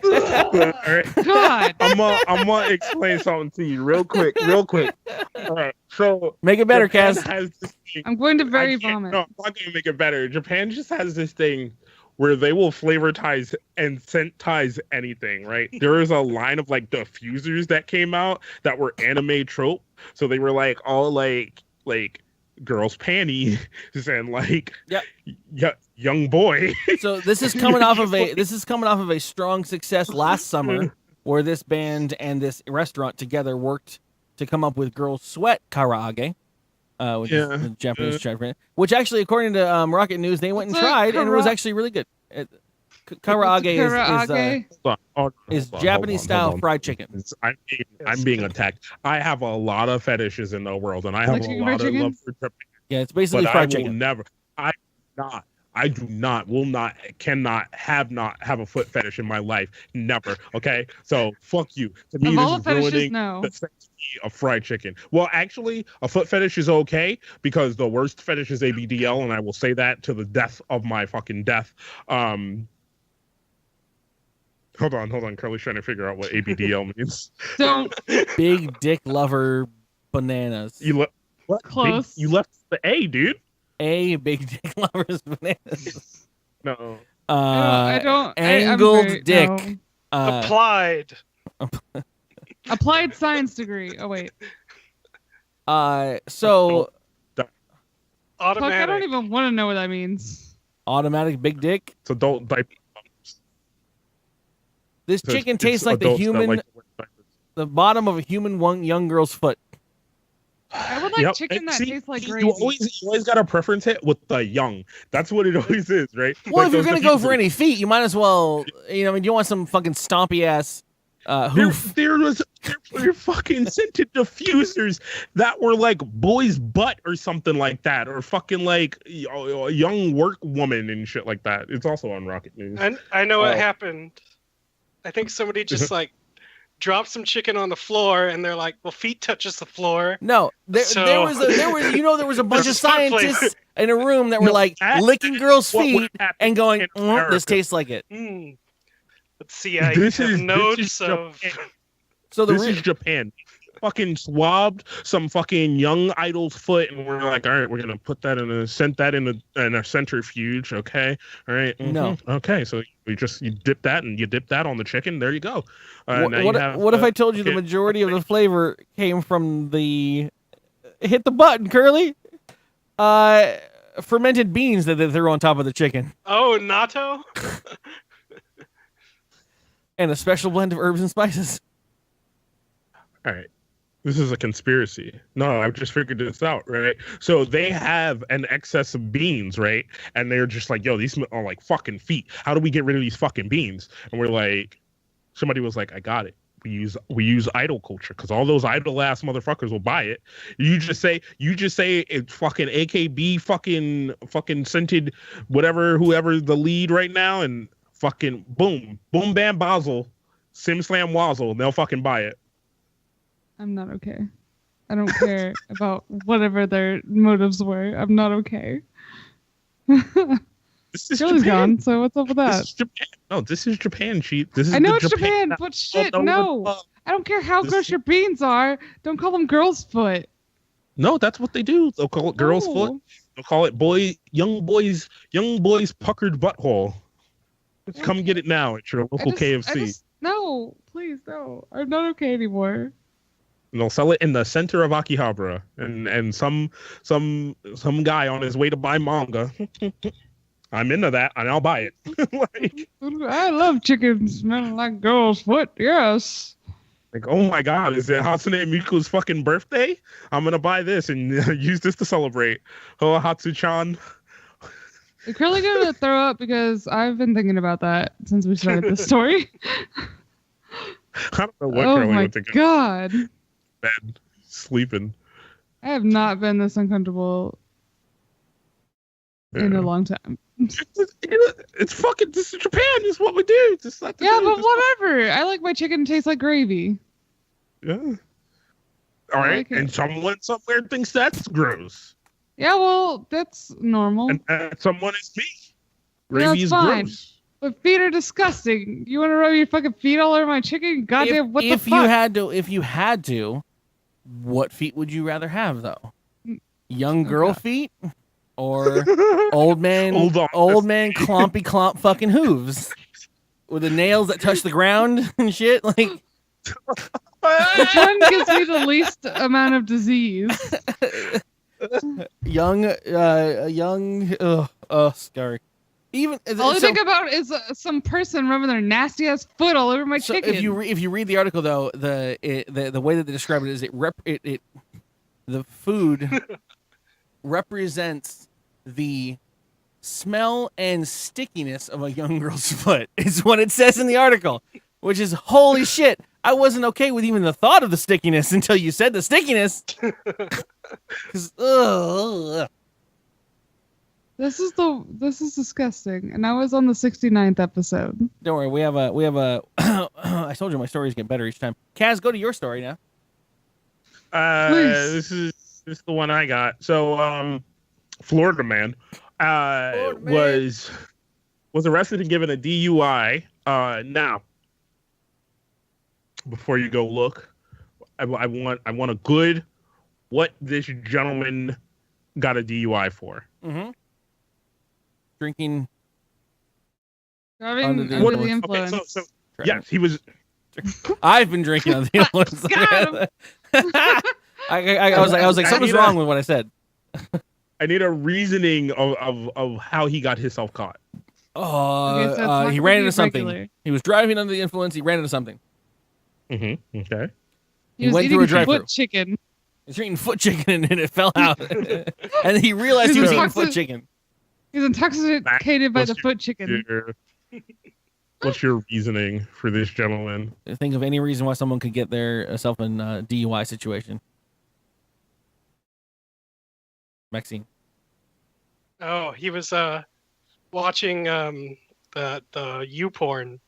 God. I'm gonna explain something to you real quick. All right, so Make it better, Japan Kaz. has this thing- I'm going to very I can't- vomit. No, I'm not gonna make it better. Japan just has this thing where they will flavortize and scentize anything, right? There is a line of like diffusers that came out that were anime trope. So they were like all like girls' panties and like young boy. So this is coming off of a strong success last summer, where this band and this restaurant together worked to come up with Girls Sweat Karaage, which is the Japanese trend, which actually, according to Rocket News, they went and tried, and it was actually really good. Karaage is Japanese style fried chicken. I'm being attacked. I have a lot of fetishes in the world, and I have Like a chicken lot fried of love chicken? for Japan. Yeah, it's basically But fried I will chicken. never. I do not, will not, cannot, have a foot fetish in my life. Never. Okay. So fuck you. To me, Of all this the is fetishes, ruining no. the sanctity of fried chicken. Well, actually, a foot fetish is okay because the worst fetish is ABDL, and I will say that to the death of my fucking death. Hold on. Curly's trying to figure out what ABDL means. Don't. Big dick lover bananas. What? Close. You left the A, dude. A big dick lovers bananas. No. I don't. Angled I'm dick. no. Applied. Applied science degree. Oh wait. So Fuck, I don't Automatic. even want to know what that means. automatic big dick. It's adult diaper. This So chicken it's tastes like the adults that human, like to wear diapers. the bottom of a human young girl's foot. I would like Yep. chicken And that see, tastes like you gravy. always got to preference it with the young. That's what it always is, right? Well, Like if you're those gonna go for diffusers. any feet, you might as well. You know, I mean, you want some fucking stompy ass hoof. There were fucking scented diffusers that were like boy's butt or something like that, or fucking like a young work woman and shit like that. It's also on Rocket News. And I know what happened. I think somebody just like dropped some chicken on the floor, and they're like, "Well, feet touches the floor." No, there So- was a bunch of This is food flavor. scientists in a room that were No, like that- licking girls' what would feet happen and going, in "This America." tastes like it." Let's see. I This have is notes of. Japan. So the This is Japan. fucking swabbed some fucking young idol's foot, and we're like, all right, we're gonna put that in a centrifuge, okay? All right, No. okay. So you dip that on the chicken. There you go. What if I told you the majority of the flavor came from the hit the button, Curly? Fermented beans that they threw on top of the chicken. Oh, natto. And a special blend of herbs and spices. All right. This is a conspiracy. No, I've just figured this out, right? So they have an excess of beans, right? And they're just like, yo, these are like fucking feet. How do we get rid of these fucking beans? And we're like, somebody was like, I got it. We use idol culture because all those idol ass motherfuckers will buy it. You just say it's fucking AKB fucking scented whoever the lead right now, and fucking boom bam basil, sim slam wazzle, and they'll fucking buy it. I'm not okay. I don't care about whatever their motives were. I'm not okay. This is Curly's Japan. gone, so what's up with that? This is Japan. No, this is Japan, cheat. This is I know the it's Japan, but shit, no. I don't care how gross your beans are. Don't call them girl's foot. No, that's what they do. They'll call it girl's foot. They'll call it young boys puckered butthole. Come get it now at your local KFC. No, please, no. I'm not okay anymore. And they'll sell it in the center of Akihabara, and some guy on his way to buy manga. I'm into that, and I'll buy it. Like, I love chicken smelling like girl's foot. Yes. Like, oh my god, is it Hatsune Miku's fucking birthday? I'm gonna buy this and use this to celebrate. Oh, Hatsu-chan. Is Curly gonna throw up? Because I've been thinking about that since we started this story. I don't know what Curly would think. Oh my god. Bed, sleeping. I have not been this uncomfortable in a long time. It's fucking, this is Japan. This is what we do. But whatever. I like my chicken to taste like gravy. Yeah. All right. And someone somewhere thinks that's gross. Yeah, well, that's normal. And someone is me. Gravy is fine. Gross. But feet are disgusting. You want to rub your fucking feet all over my chicken? Goddamn, what the fuck? If you had to, what feet would you rather have though? Young girl feet? Or old man clompy clomp fucking hooves with the nails that touch the ground and shit. Like, which one gives me the least amount of disease? Young, scary. Even all I think about is some person rubbing their nasty ass foot all over my chicken. If you read the article though, the way that they describe it is the food represents the smell and stickiness of a young girl's foot. Is what it says in the article, which is holy shit. I wasn't okay with even the thought of the stickiness until you said the stickiness. This is disgusting, and I was on the 69th episode. Don't worry, we have a. I told you my stories get better each time. Kaz, go to your story now. This is the one I got. So, Florida man, was arrested and given a DUI. Now, before you go look, I want a good what this gentleman got a DUI for. Mm-hmm. Drinking. Driving under the influence. Okay, so yes, he was. I've been drinking under the influence. I was like, something's wrong with what I said. I need a reasoning of how he got himself caught. He ran into something. Regular. He was driving under the influence. He ran into something. Mm-hmm. Okay. He went through a drive-thru. Foot chicken. He was eating foot chicken and it fell out. And he realized he was eating foot chicken. He's intoxicated by the foot chicken. What's your reasoning for this gentleman? Think of any reason why someone could get themselves in a DUI situation. Maxine. Oh, he was watching the YouPorn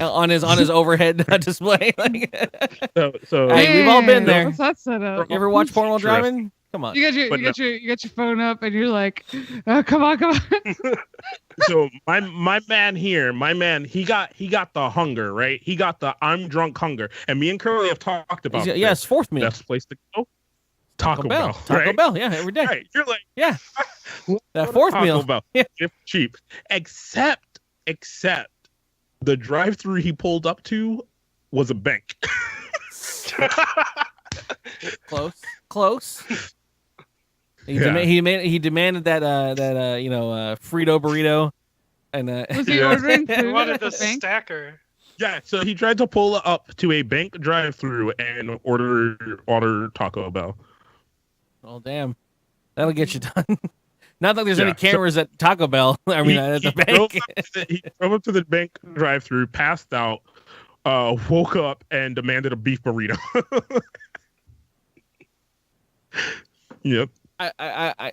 on his overhead display. so hey, we've all been there. What's that set up? You ever watch porn while driving? Come on. You got your phone up and you're like, come on. So my man here, he got the hunger, right? He got the I'm drunk hunger. And me and Curly have talked about this. Yes, fourth meal. Best place to go? Taco Bell. Taco right? Bell, yeah, every day. Right. You're like, yeah. That Taco fourth meal. Bell. Yeah. Cheap. Except the drive-through he pulled up to was a bank. Close. He demanded that Frito burrito, and was he ordering food? He wanted the at bank? stacker. Yeah, so he tried to pull up to a bank drive-through and order Taco Bell. Oh damn, that'll get you done. Not that there's any cameras at Taco Bell. I mean, at the bank. He drove up to the bank drive-through, passed out, woke up, and demanded a beef burrito. Yep.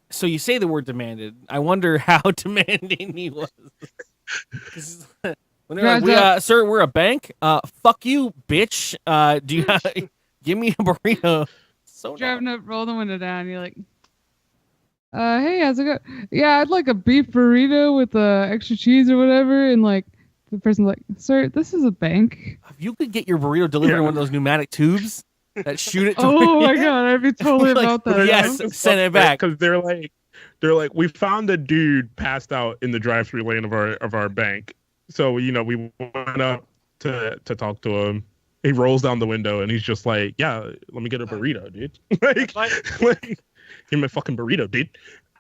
So you say the word demanded. I wonder how demanding he was. When they're like, sir, we're a bank. Fuck you, bitch. Do you give me a burrito? So driving up, roll the window down. You're like, hey, how's it going? Yeah, I'd like a beef burrito with extra cheese or whatever. And like, the person's like, sir, this is a bank. If you could get your burrito delivered in one of those pneumatic tubes that shoot it. Oh my god, I'd be totally about that. Yes, send it back. Because they're like, we found a dude passed out in the drive-through lane of our bank. So we went up to talk to him. He rolls down the window and he's just like, yeah, let me get a burrito, dude. like, give me a fucking burrito, dude.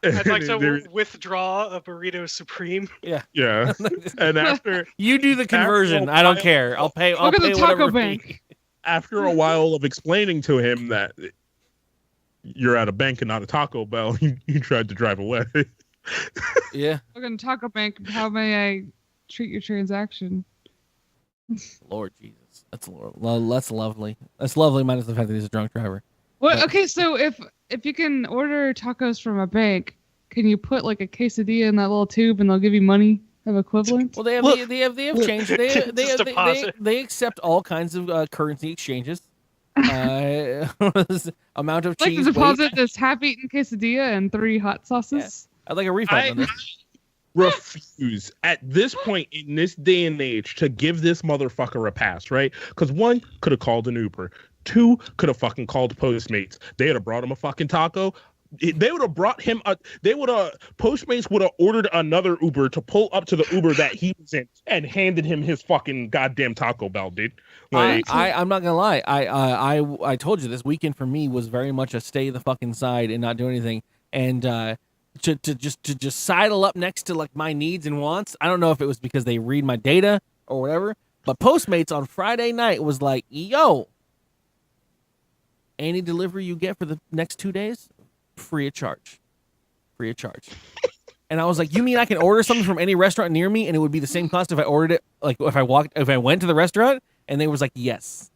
I'd like to withdraw a burrito supreme. Yeah. Yeah. And after you do the conversion, I don't care. I'll pay. I'll pay the taco whatever bank. fee. After a while of explaining to him that you're at a bank and not a Taco Bell, he tried to drive away. Yeah. Fucking Taco Bank. How may I treat your transaction? Lord Jesus, that's lovely. That's lovely, minus the fact that he's a drunk driver. Well, okay, so if you can order tacos from a bank, can you put like a quesadilla in that little tube and they'll give you money of equivalent? Well, they have change. They accept all kinds of currency exchanges. Amount of like cheese. to deposit this half-eaten quesadilla and 3 hot sauces. Yeah. I'd like a refund on this. Refuse at this point in this day and age to give this motherfucker a pass, right? Because 1, could have called an Uber. 2, could have fucking called Postmates. They would have brought him a fucking taco. They would have brought him Postmates would have ordered another Uber to pull up to the Uber that he was in and handed him his fucking goddamn Taco Bell, dude. Like, I'm not gonna lie. I told you this weekend for me was very much a stay the fucking side and not do anything. And to just sidle up next to like my needs and wants. I don't know if it was because they read my data or whatever, but Postmates on Friday night was like, yo, any delivery you get for the next 2 days, free of charge. And I was like, you mean I can order something from any restaurant near me and it would be the same cost if I ordered it, like if I went to the restaurant? And they was like, yes.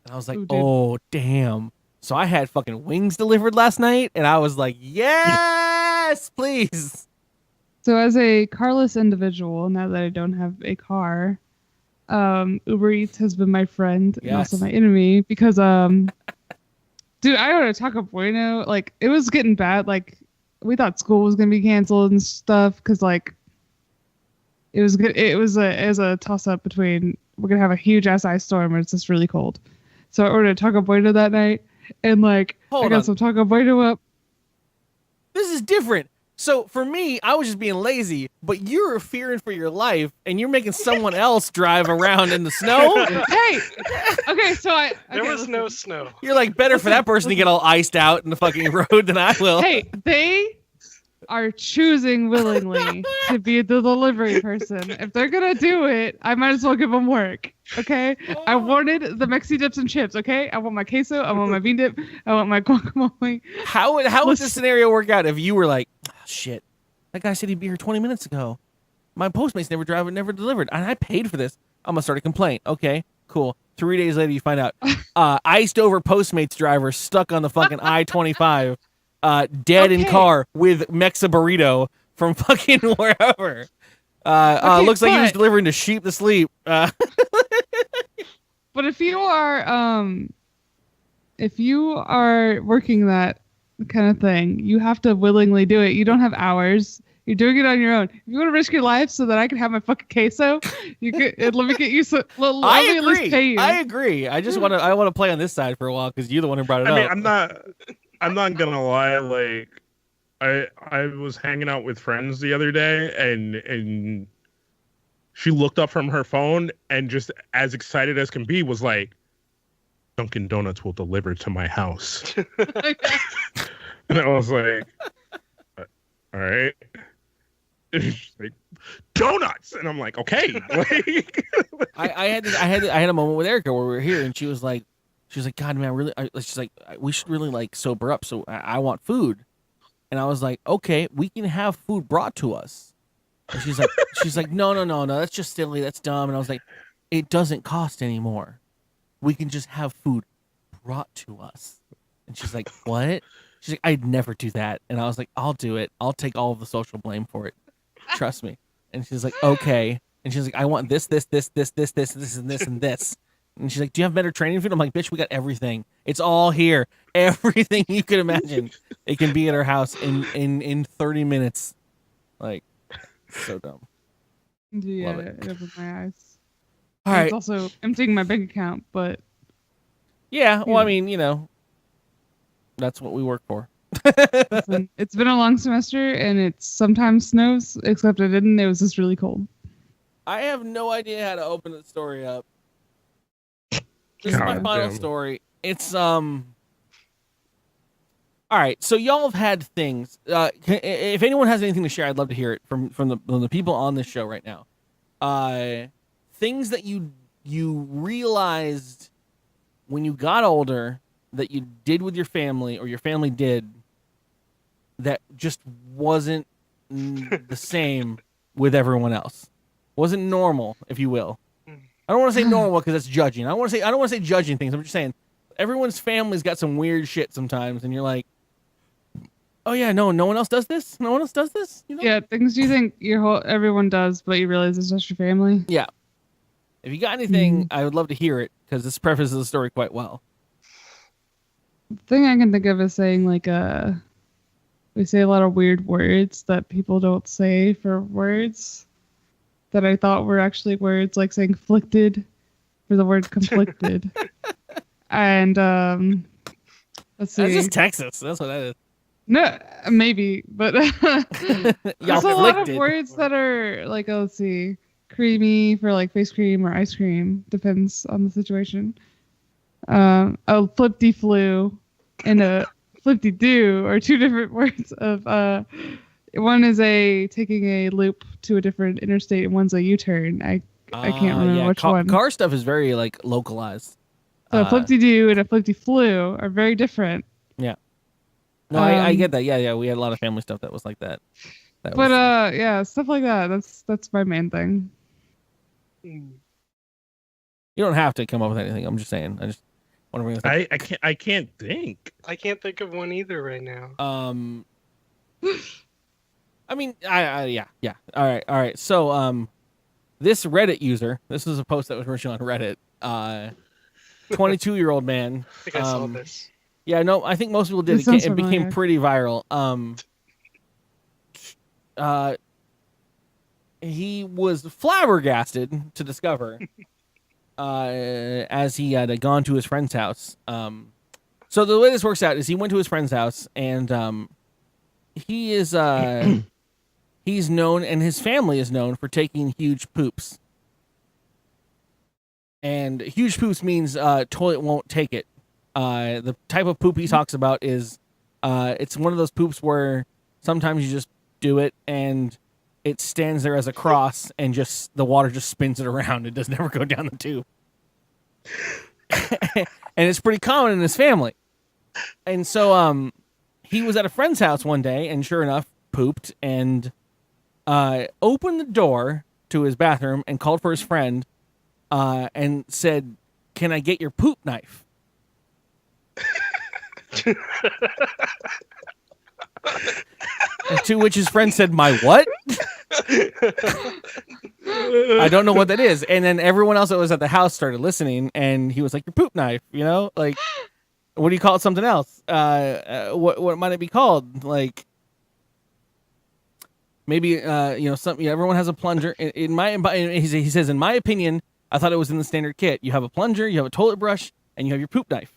And I was like, oh damn. So I had fucking wings delivered last night and I was like, yes, please. So as a carless individual, now that I don't have a car, Uber Eats has been my friend and also my enemy because dude, I ordered Taco Bueno. Like, it was getting bad. Like, we thought school was gonna be canceled and stuff because like it was good. It was a toss up between we're gonna have a huge ass ice storm or it's just really cold. So I ordered Taco Bueno that night and like I got some Taco Bueno up. This is different. So for me, I was just being lazy, but you're fearing for your life and you're making someone else drive around in the snow. Hey, okay, so there was no snow. You're like better for that person to get all iced out in the fucking road than I will. Hey, they are choosing willingly to be the delivery person. If they're gonna do it, I might as well give them work. Okay, I wanted the Mexi dips and chips. Okay, I want my queso. I want my bean dip. I want my guacamole. How would this scenario work out if you were like, oh, shit, that guy said he'd be here 20 minutes ago. My Postmates never delivered, and I paid for this. I'm gonna start a complaint. Okay, cool. 3 days later, you find out iced over Postmates driver stuck on the fucking I-25. Dead in car with Mexa burrito from fucking wherever. Looks like he was delivering to sheep to sleep. But if you are working that kind of thing, you have to willingly do it. You don't have hours. You're doing it on your own. If you want to risk your life so that I can have my fucking queso, you could let me get you. Let me at least pay you. I agree. I just want to play on this side for a while because you're the one who brought it up. I mean, I'm not gonna lie. Like, I was hanging out with friends the other day, and she looked up from her phone and just as excited as can be was like, Dunkin' Donuts will deliver to my house. And I was like, all right. She's like, donuts, and I'm like, okay. I had a moment with Erica where we were here, and she was like, God, man, she's like, we should really like sober up. So I want food, and I was like, okay, we can have food brought to us. And she's like, no, that's just silly, that's dumb. And I was like, it doesn't cost anymore. We can just have food brought to us. And she's like, what? She's like, I'd never do that. And I was like, I'll do it. I'll take all of the social blame for it. Trust me. And she's like, okay. And she's like, I want this, and this, and this. And she's like, do you have better training food? I'm like, bitch, we got everything. It's all here. Everything you could imagine. It can be at our house in 30 minutes. Like, so dumb. Yeah, Love it. it opened my eyes. All right. It's also emptying my bank account, but... Yeah, well, I mean, that's what we work for. Listen, it's been a long semester, and it sometimes snows, except it didn't. It was just really cold. I have no idea how to open the story up. This is my final story. It's all right. So y'all have had things. If anyone has anything to share, I'd love to hear it from the people on this show right now. Things that you realized when you got older that you did with your family or your family did that just wasn't the same with everyone else. Wasn't normal, if you will. I don't want to say normal because that's judging. I don't want to say judging things. I'm just saying everyone's family's got some weird shit sometimes, and you're like, oh yeah, no one else does this. No one else does this. You know? Yeah, things you think everyone does, but you realize it's just your family. Yeah. If you got anything, I would love to hear it because this prefaces the story quite well. The thing I can think of is saying like we say a lot of weird words that people don't say for words that I thought were actually words, like saying "afflicted" for the word "conflicted." And let's see. That's just Texas. That's what that is. No, maybe, but there's a lot of words that are like, let's see, creamy for like face cream or ice cream, depends on the situation. A flip-de-flu and a flip-de-doo are two different words of one is taking a loop to a different interstate and one's a U-turn. I can't remember which one. Car stuff is very like localized. So a flip-de-doo and a flip-de-flu are very different. Yeah. No, I get that. Yeah. We had a lot of family stuff that was like that. Yeah, stuff like that. That's my main thing. You don't have to come up with anything. I'm just saying. I just want to bring this up. I can't think. I can't think of one either right now. I mean, yeah. All right. So, this Reddit user, this is a post that was originally on Reddit. 22-year-old man. I think I saw this. Yeah, no, I think most people did. It became pretty viral. He was flabbergasted to discover, as he had gone to his friend's house. So the way this works out is he went to his friend's house, and he is he's known, and his family is known for taking huge poops. And huge poops means toilet won't take it. The type of poop he talks about is it's one of those poops where sometimes you just do it and it stands there as a cross and just the water just spins it around. It does never go down the tube. And it's pretty common in his family. And so he was at a friend's house one day and sure enough pooped and opened the door to his bathroom and called for his friend and said, "Can I get your poop knife?" To which his friend said, "My what?" I don't know what that is. And then everyone else that was at the house started listening, and he was like, "Your poop knife, like, what do you call it? Something else? What might it be called? Like, maybe everyone has a plunger. He says, in my opinion, I thought it was in the standard kit. You have a plunger, you have a toilet brush, and you have your poop knife.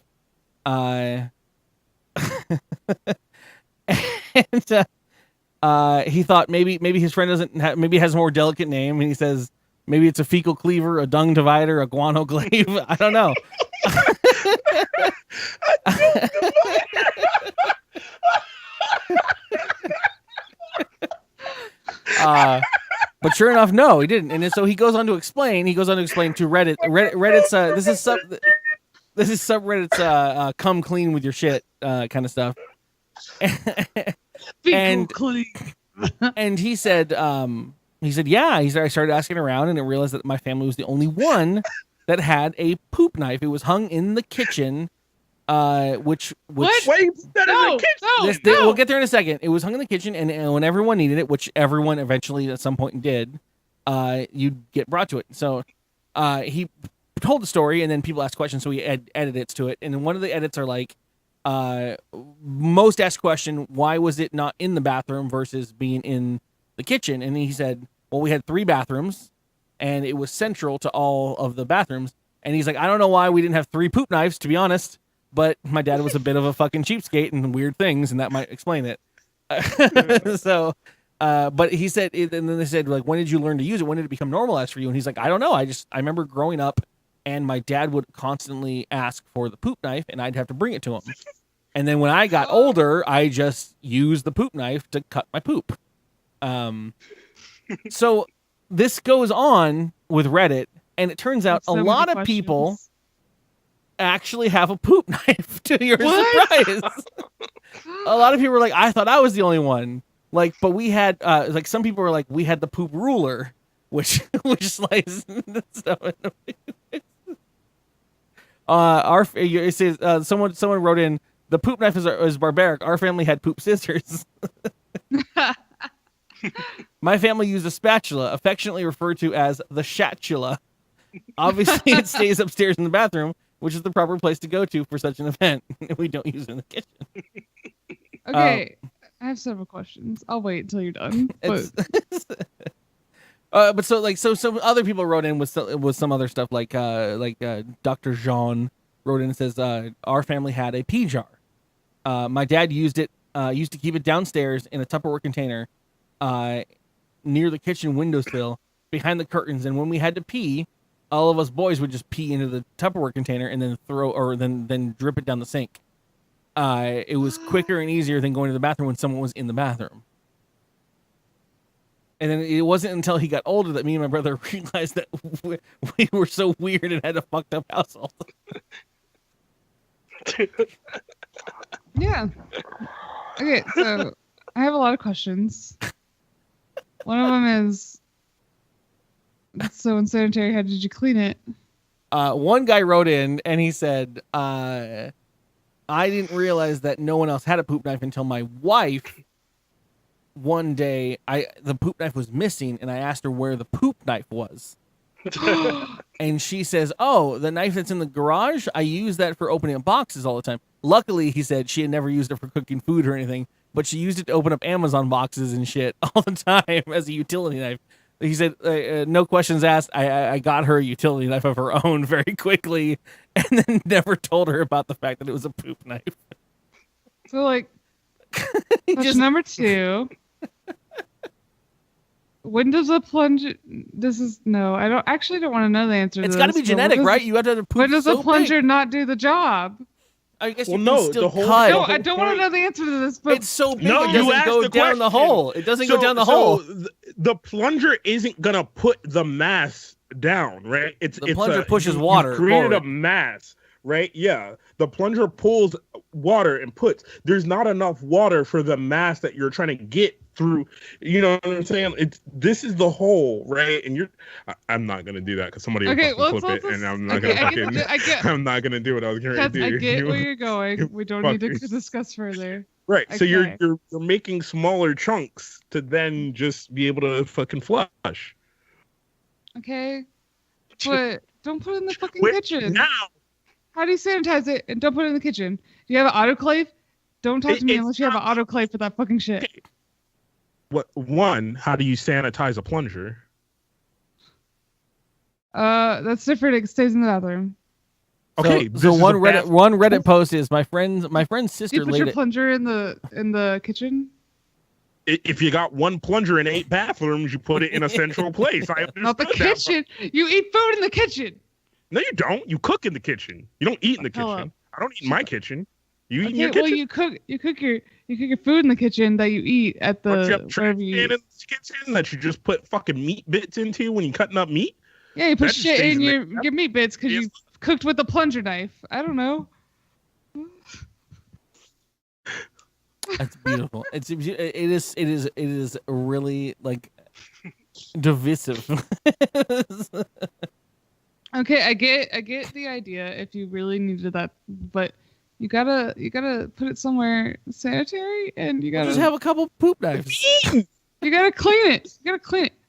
And he thought maybe his friend doesn't have, maybe has a more delicate name, and he says maybe it's a fecal cleaver, a dung divider, a guano glaive. I don't know. But sure enough, no, he didn't. And so he goes on to explain. He goes on to explain to Reddit. Reddit's this is subreddit's come clean with your shit kind of stuff. And he said yeah. I started asking around, and I realized that my family was the only one that had a poop knife. It was hung in the kitchen. Which Wait, that is a kitchen. We'll get there in a second. It was hung in the kitchen, and when everyone needed it, which everyone eventually at some point did, you'd get brought to it. So he told the story, and then people asked questions, so he added edits to it. And then one of the edits are like, most asked question, why was it not in the bathroom versus being in the kitchen? And he said, well, we had 3 bathrooms, and it was central to all of the bathrooms. And he's like, I don't know why we didn't have 3 poop knives, to be honest. But my dad was a bit of a fucking cheapskate and weird things, and that might explain it. But he said, and then they said, like, when did you learn to use it? When did it become normalized for you? And he's like, I don't know. I remember growing up, and my dad would constantly ask for the poop knife, and I'd have to bring it to him. And then when I got older, I just used the poop knife to cut my poop. So this goes on with Reddit, and it turns out a lot of people actually have a poop knife, to your surprise. A lot of people were like, I thought I was the only one. Like, but we had like some people were like, we had the poop ruler, which slices stuff. It says someone wrote in, the poop knife is barbaric. Our family had poop scissors. My family used a spatula, affectionately referred to as the shatula. Obviously, it stays upstairs in the bathroom, which is the proper place to go to for such an event. We don't use it in the kitchen. Okay, I have several questions. I'll wait until you're done. But so other people wrote in with some other stuff like Dr. Jean wrote in and says our family had a pee jar. My dad used to keep it downstairs in a Tupperware container near the kitchen windowsill behind the curtains, and when we had to pee, all of us boys would just pee into the Tupperware container and then then drip it down the sink. It was quicker and easier than going to the bathroom when someone was in the bathroom. And then it wasn't until he got older that me and my brother realized that we were so weird and had a fucked up household. Yeah. Okay, so I have a lot of questions. One of them is, so in sanitary, how did you clean it? One guy wrote in and he said, I didn't realize that no one else had a poop knife until my wife. One day, the poop knife was missing, and I asked her where the poop knife was. And she says, oh, the knife that's in the garage, I use that for opening up boxes all the time. Luckily, he said, she had never used it for cooking food or anything, but she used it to open up Amazon boxes and shit all the time as a utility knife. He said, no questions asked. I got her a utility knife of her own very quickly, and then never told her about the fact that it was a poop knife. So, like, question number 2. When does a plunge? I don't want to know the answer to this. It's got to be genetic, right? You have to have a poop. When does so a plunger big. not do the job? I guess Well, you no, can still the whole- cut. No, I don't want to know the answer to this. But It's so big, No, it you doesn't asked go the down the question. hole. It doesn't go down the hole. The plunger isn't gonna put the mass down, right? The plunger pushes water You created forward. a mass, right? Yeah. The plunger pulls water and puts. There's not enough water for the mass that you're trying to get through. You know what I'm saying? This is the hole, right? And I'm not gonna do that because somebody will fucking flip it, and I'm not I'm not gonna do what I was gonna do. I get where you're going. We don't need to discuss further. Right. So Okay. you're making smaller chunks to then just be able to fucking flush. Okay, but don't put it in the fucking Wait, kitchen. now How do you sanitize it and don't put it in the kitchen? Do you have an autoclave? Don't talk to me unless you have an autoclave for that fucking shit. How do you sanitize a plunger? That's different. It stays in the bathroom. Okay, so one Reddit post is my friend's sister You put laid your it. plunger in the kitchen. If you got one plunger in 8 bathrooms, you put it in a central place. Not the kitchen. You eat food in the kitchen. No, you don't. You cook in the kitchen. You don't eat in the kitchen. I don't eat in my kitchen. You eat in your kitchen. Well, you cook your food in the kitchen that you eat at the wherever you eat. In the kitchen that you just put fucking meat bits into when you're cutting up meat. Yeah, you put shit in your meat bits because you cooked with a plunger knife. I don't know. That's beautiful. It is really like divisive. Okay, I get the idea if you really needed that, but you gotta put it somewhere sanitary, and you gotta just have a couple poop knives. You gotta clean it.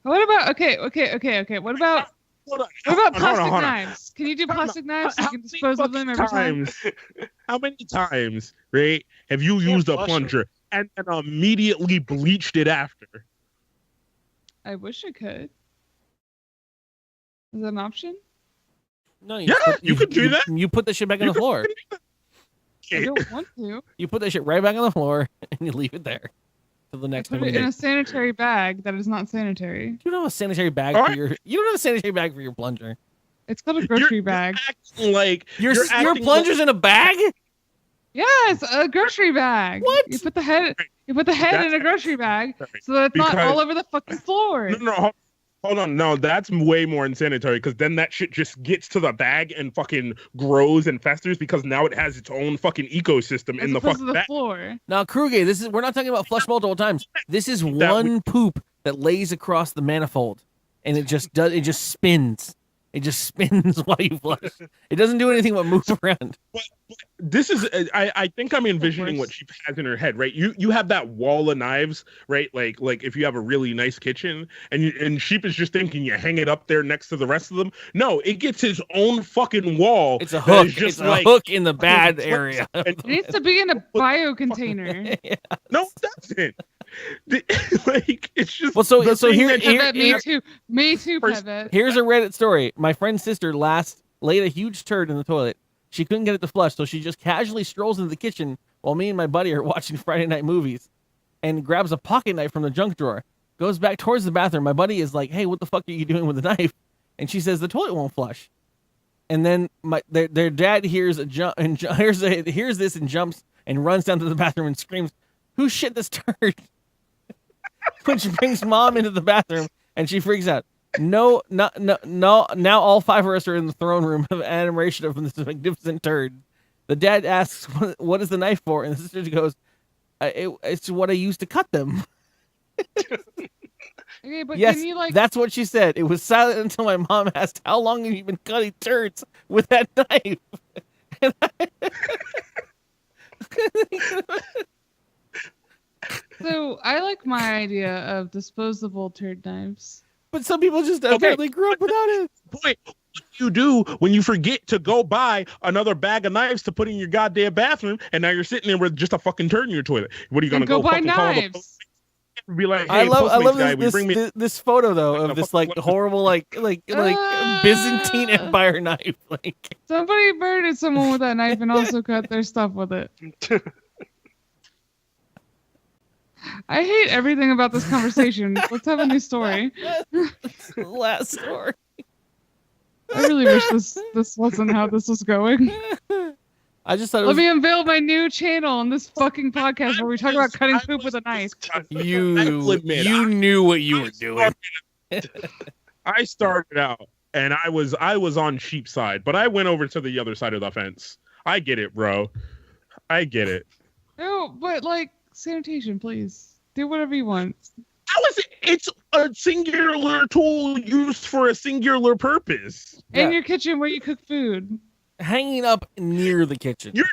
What about What about plastic knives? Can you do plastic knives so you can dispose of them every time? How many times, right, have you used a plunger and immediately bleached it after? I wish I could. Is that an option? No, you could do that. You put the shit back on the floor. I don't want to. You put that shit right back on the floor and you leave it there till the next time. Put it in a sanitary bag that is not sanitary. You don't have a sanitary bag for your. You don't have a sanitary bag for your plunger. It's called a grocery bag. Your plunger's in a bag. Yes, a grocery bag. What? You put the head in a grocery bag so that it's not all over the fucking floor. No, hold on. No, that's way more unsanitary because then that shit just gets to the bag and fucking grows and festers because now it has its own fucking ecosystem in the fucking bag. Floor. Now, Kruge, we're not talking about flush multiple times. This is one poop that lays across the manifold, and it just spins. It just spins while you flush. It doesn't do anything but move around. But this is, I think I'm envisioning what she has in her head, right? You have that wall of knives, right? Like if you have a really nice kitchen, and Sheep is just thinking you hang it up there next to the rest of them. No, it gets its own fucking wall. It's a hook. It's a hook in the bad area. It needs to be in a bio container. Yeah. No, it doesn't. Like it's just so here me too Pivot. Here's a Reddit story. My friend's sister laid a huge turd in the toilet. She couldn't get it to flush, so she just casually strolls into the kitchen while me and my buddy are watching Friday night movies and grabs a pocket knife from the junk drawer, goes back towards the bathroom. My buddy is like, hey, what the fuck are you doing with the knife? And she says the toilet won't flush. And then their dad hears this and jumps and runs down to the bathroom and screams, who shit this turd? Which brings mom into the bathroom and she freaks out. No. Now all 5 of us are in the throne room of admiration of this magnificent turd. The dad asks, what is the knife for? And the sister goes, it's what I used to cut them. Okay, but yes, can you that's what she said. It was silent until my mom asked, how long have you been cutting turds with that knife? So I like my idea of disposable turd knives. But some people just apparently grew up without it. Boy, what do you do when you forget to go buy another bag of knives to put in your goddamn bathroom, and now you're sitting there with just a fucking turd in your toilet? What are you gonna go buy fucking knives? Call the be like, I hey, love guy, this photo though of this like horrible like Byzantine Empire knife. Like somebody murdered someone with that knife and also cut their stuff with it. I hate everything about this conversation. Let's have a new story. Last story. I really wish this wasn't how this was going. I just thought Let me unveil my new channel on this fucking podcast where we talk about cutting poop with a knife. You knew what you were doing. I started out and I was on Sheep's side, but I went over to the other side of the fence. I get it, bro. I get it. No, but like sanitation, please. Do whatever you want. It's a singular tool used for a singular purpose. In your kitchen where you cook food. Hanging up near the kitchen. You're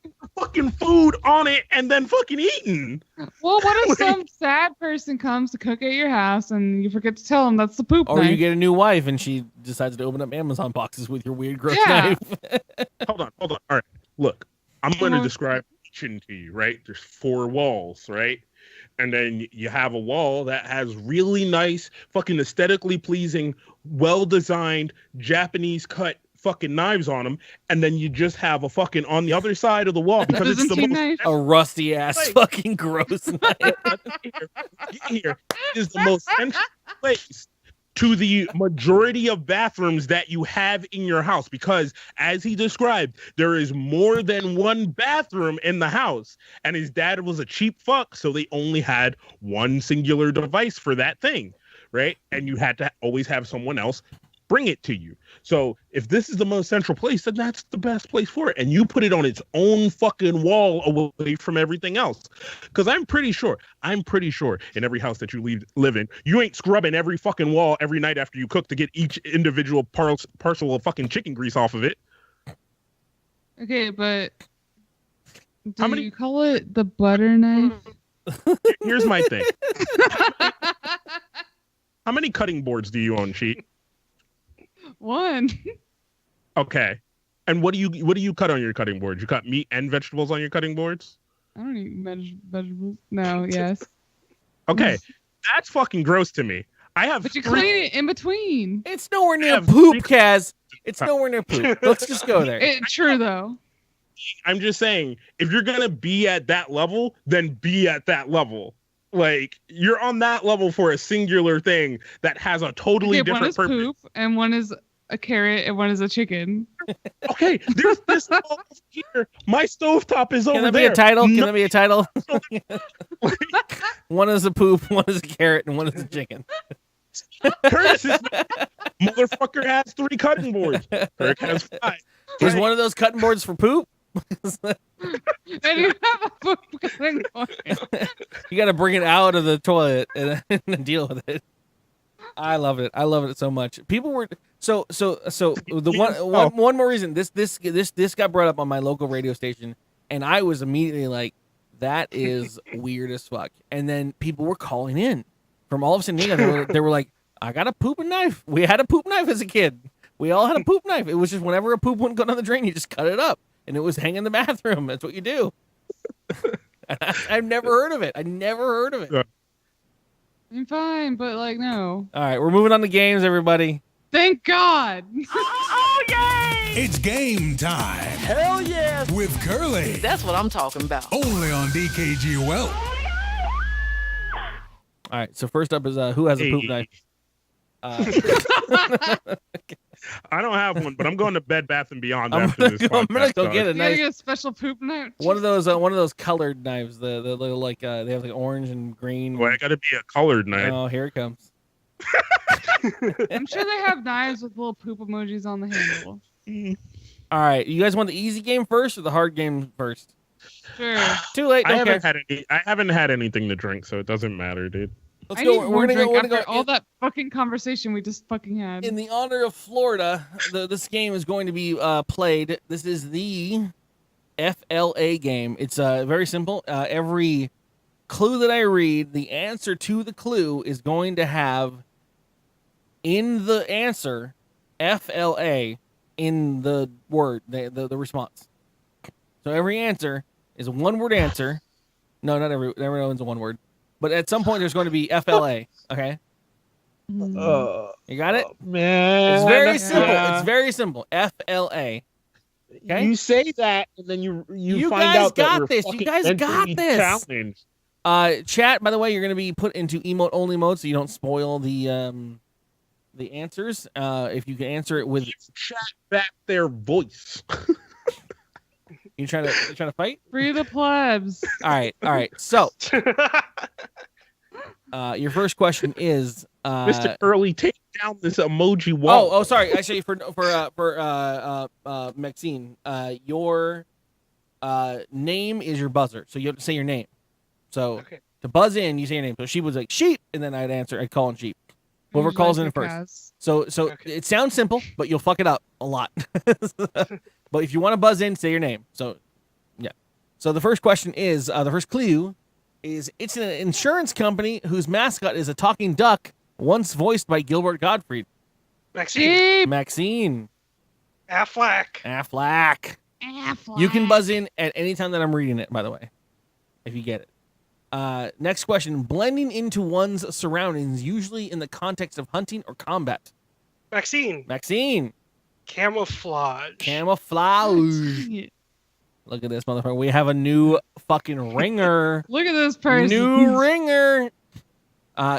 not fucking food on it and then fucking eating. Well, what if some sad person comes to cook at your house and you forget to tell them that's the poop or knife? You get a new wife and she decides to open up Amazon boxes with your weird gross knife. Hold on. All right. Look, I'm going to describe the kitchen to you, right? There's 4 walls, right? And then you have a wall that has really nice, fucking aesthetically pleasing, well-designed, Japanese cut fucking knives on them. And then you just have a fucking on the other side of the wall because it's the Byzantine most knife. A rusty ass fucking gross knife. here is the most central place to the majority of bathrooms that you have in your house, because as he described, there is more than one bathroom in the house, and his dad was a cheap fuck, so they only had one singular device for that thing, right? And you had to always have someone else bring it to you. So if this is the most central place, then that's the best place for it. And you put it on its own fucking wall away from everything else. Because I'm pretty sure in every house that you live in, you ain't scrubbing every fucking wall every night after you cook to get each individual parcel of fucking chicken grease off of it. Okay, but do you call it the butter knife? Here's my thing. How many cutting boards do you own, Cheat? One. Okay. And what do you cut on your cutting board? You cut meat and vegetables on your cutting boards? I don't eat vegetables. No, yes. Okay. That's fucking gross to me. But you clean it in between. It's nowhere near poop, Kaz. It's nowhere near poop. Let's just go there. True, though. I'm just saying, if you're going to be at that level, then be at that level. Like, you're on that level for a singular thing that has a totally different purpose. One is poop, and one is a carrot, and one is a chicken. Okay, there's this stove here. My stovetop is over there. Can that be a title? Can that be a title? One is a poop, one is a carrot, and one is a chicken. Curtis' motherfucker has 3 cutting boards. Kirk has 5. Is one of those cutting boards for poop? And you have a poop cutting board. You got to bring it out of the toilet and deal with it. I love it. I love it so much. People were so the one more reason this got brought up on my local radio station, and I was immediately like, that is weird as fuck. And then people were calling in from all of San Diego. They were like, I got a pooping knife. We had a poop knife as a kid. We all had a poop knife. It was just whenever a poop wouldn't go down the drain, you just cut it up, and it was hanging in the bathroom. That's what you do. I've never heard of it. I'm fine, but like, no. All right, we're moving on to games, everybody. Thank God. Oh, yay! It's game time. Hell yeah! With Curly. That's what I'm talking about. Only on dkgWELP. All right, so first up is who has a poop knife? I don't have one, but I'm going to Bed Bath and Beyond after this podcast. I'm gonna go get a You gotta get a special poop knife. One of those colored knives. The little like they have like orange and green. Well, I got to be a colored knife. Oh, here it comes. I'm sure they have knives with little poop emojis on the handle. All right, you guys want the easy game first or the hard game first? Sure. Too late. I haven't had anything to drink, so it doesn't matter, dude. Let's I go. need We're more gonna drink go. after all that fucking conversation we just fucking had. In the honor of Florida, this game is going to be played. This is the FLA game. It's very simple. Every clue that I read, the answer to the clue is going to have in the answer FLA in the word, the response. So every answer is a one-word answer. No, not everyone's a one word. But at some point, there's going to be FLA. Okay. You got it? Man, it's very simple. It's very simple. FLA. Okay. You say that, and then you find guys out that got we're this. You guys got this. challenged. Chat. By the way, you're going to be put into emote only mode, so you don't spoil the answers. If you can answer it with chat back their voice. You trying to fight? Free the plebs. All right. So, your first question is, Mr. Early, take down this emoji wall. Oh, sorry. Actually, for Maxine, your name is your buzzer, so you have to say your name. So to buzz in, you say your name. So she was like sheep, and then I'd call in sheep. Whoever calls in first. So it sounds simple, but you'll fuck it up a lot. But if you want to buzz in, say your name. So, yeah. So the first question is, the first clue is, it's an insurance company whose mascot is a talking duck, once voiced by Gilbert Gottfried. Maxine. Affleck. You can buzz in at any time that I'm reading it, by the way, if you get it. Next question. Blending into one's surroundings, usually in the context of hunting or combat. Maxine. Camouflage. Look at this motherfucker. We have a new fucking ringer. Look at this person. New ringer.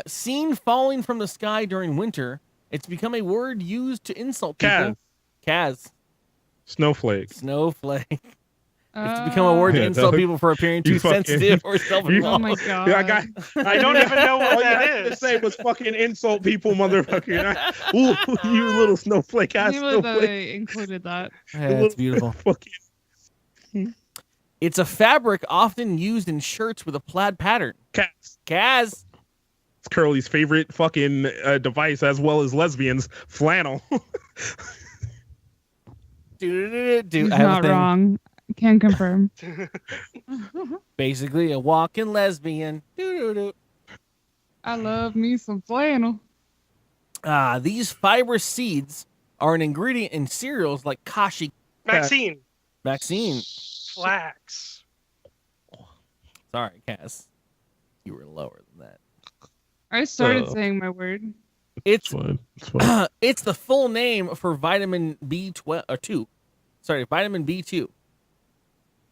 Seen falling from the sky during winter. It's become a word used to insult people. Kaz. Snowflake. It's become a word to insult people for appearing too sensitive or self-involved. Oh my god. I don't even know what that is. All you had to say was fucking insult people, motherfucker. Ooh, you little snowflake ass snowflake. They included that. Yeah, it's beautiful. It's a fabric often used in shirts with a plaid pattern. Kaz. It's Curly's favorite fucking device, as well as lesbians. Flannel. He's not wrong. Can confirm. Basically, a walking lesbian. I love me some flannel. These fibrous seeds are an ingredient in cereals like kashi. Maxine. Flax. Sorry, Cass. You were lower than that. I started saying my word. It's fine. It's the full name for vitamin B12 or 2. Sorry, vitamin B2.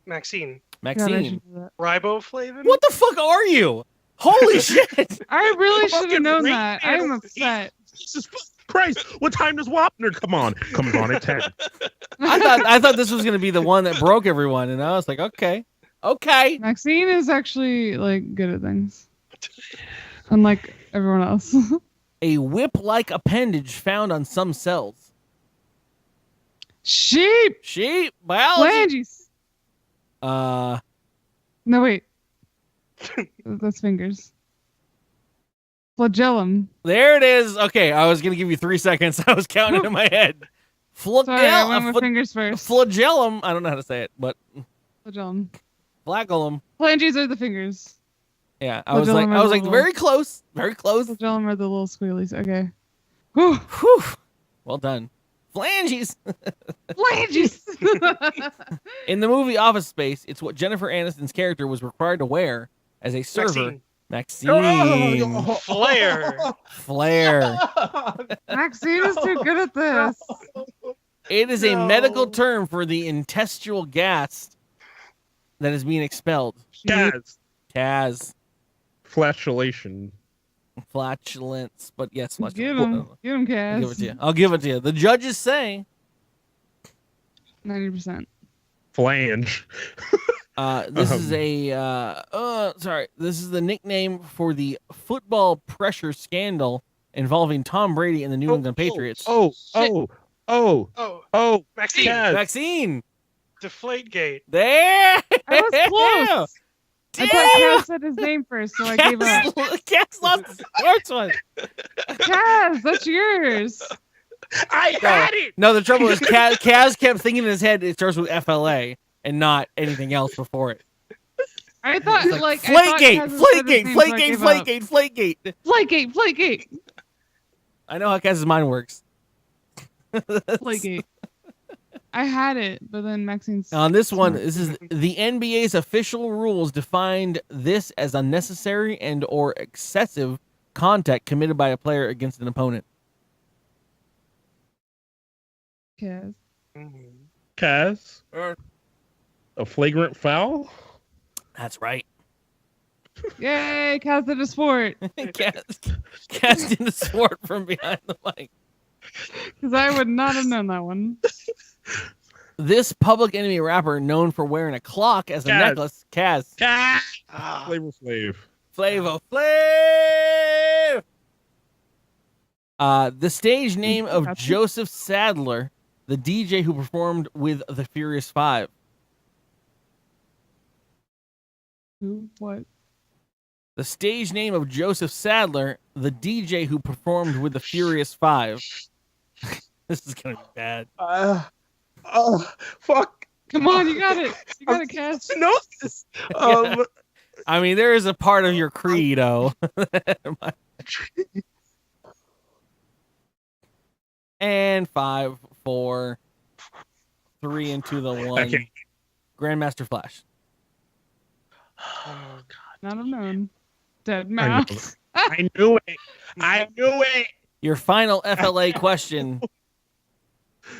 Maxine. Riboflavin? What the fuck are you? Holy shit! I really should have known that. I am upset. Jesus Christ! What time does Wapner come on? Comes on at 10. I thought this was gonna be the one that broke everyone, and I was like, okay. Maxine is actually like good at things, unlike everyone else. A whip-like appendage found on some cells. Sheep. Biology. Phalanges. No, wait. That's fingers. Flagellum. There it is. Okay, I was gonna give you 3 seconds. I was counting it in my head. Sorry, I went with fingers first. Flagellum. I don't know how to say it, but flagellum. Flagellum. Phalanges are the fingers. Yeah, I was like very close. Flagellum are the little squealies. Okay. Whew. Well done. Phalanges. In the movie Office Space, it's what Jennifer Aniston's character was required to wear as a server. Maxine. Flare. Maxine is too good at this. It is a medical term for the intestinal gas that is being expelled. Kaz. Flatulence, but yes, give him, Kaz. I'll give it to you. The judges say 90%. Flange. This is this is the nickname for the football pressure scandal involving Tom Brady and the New England Patriots. Maxine. Deflategate. There. I was close. I thought Kaz said his name first, so I gave up. Kaz lost the sports one. Kaz, that's yours. I had it. No, the trouble is Kaz kept thinking in his head it starts with FLA and not anything else before it. I thought like Flakegate. I know how Kaz's mind works. Flakegate. I had it, but then Maxine's... On this one, this is the NBA's official rules defined this as unnecessary and or excessive contact committed by a player against an opponent. Kaz? A flagrant foul? That's right. Yay, Kaz did a sport. Kaz did a sport from behind the mic. Because I would not have known that one. This Public Enemy rapper known for wearing a clock as a necklace. Kaz. Flavor Flav. Flavo Flav. The stage name of Joseph Sadler, the DJ who performed with the Furious Five. Who? What? The stage name of Joseph Sadler, the DJ who performed with the Furious Five. This is gonna be bad. Fuck. Come on, you got it. You got it, Kaz. No. I mean, there is a part of your credo. And 5, 4, 3, and 2, the 1. Grandmaster Flash. Oh God. Not have known. Dead I know. mouse. I knew it. I knew it. Your final FLA question.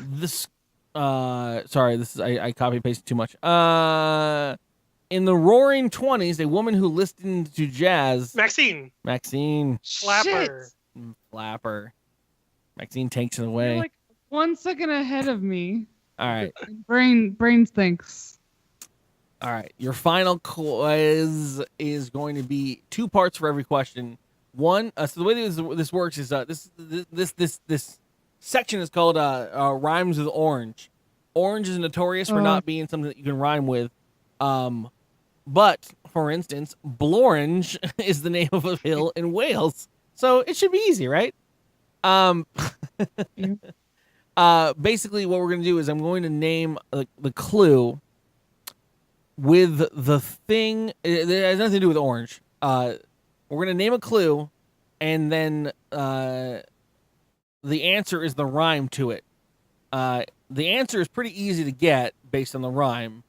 This, sorry, this is I copy pasted too much. In the Roaring '20s, a woman who listened to jazz. Maxine. Shit. Flapper. Maxine takes it You're away. like 1 second ahead of me. All right. Brain thinks. All right. Your final quiz is going to be 2 parts for every question. One. So the way this works is this section is called rhymes with orange. Orange is notorious for not being something that you can rhyme with. But for instance, Blorange is the name of a hill in Wales, so it should be easy, right? Basically, what we're gonna do is I'm going to name the clue with the thing. It has nothing to do with orange. We're gonna name a clue, and then the answer is the rhyme to it. The answer is pretty easy to get based on the rhyme.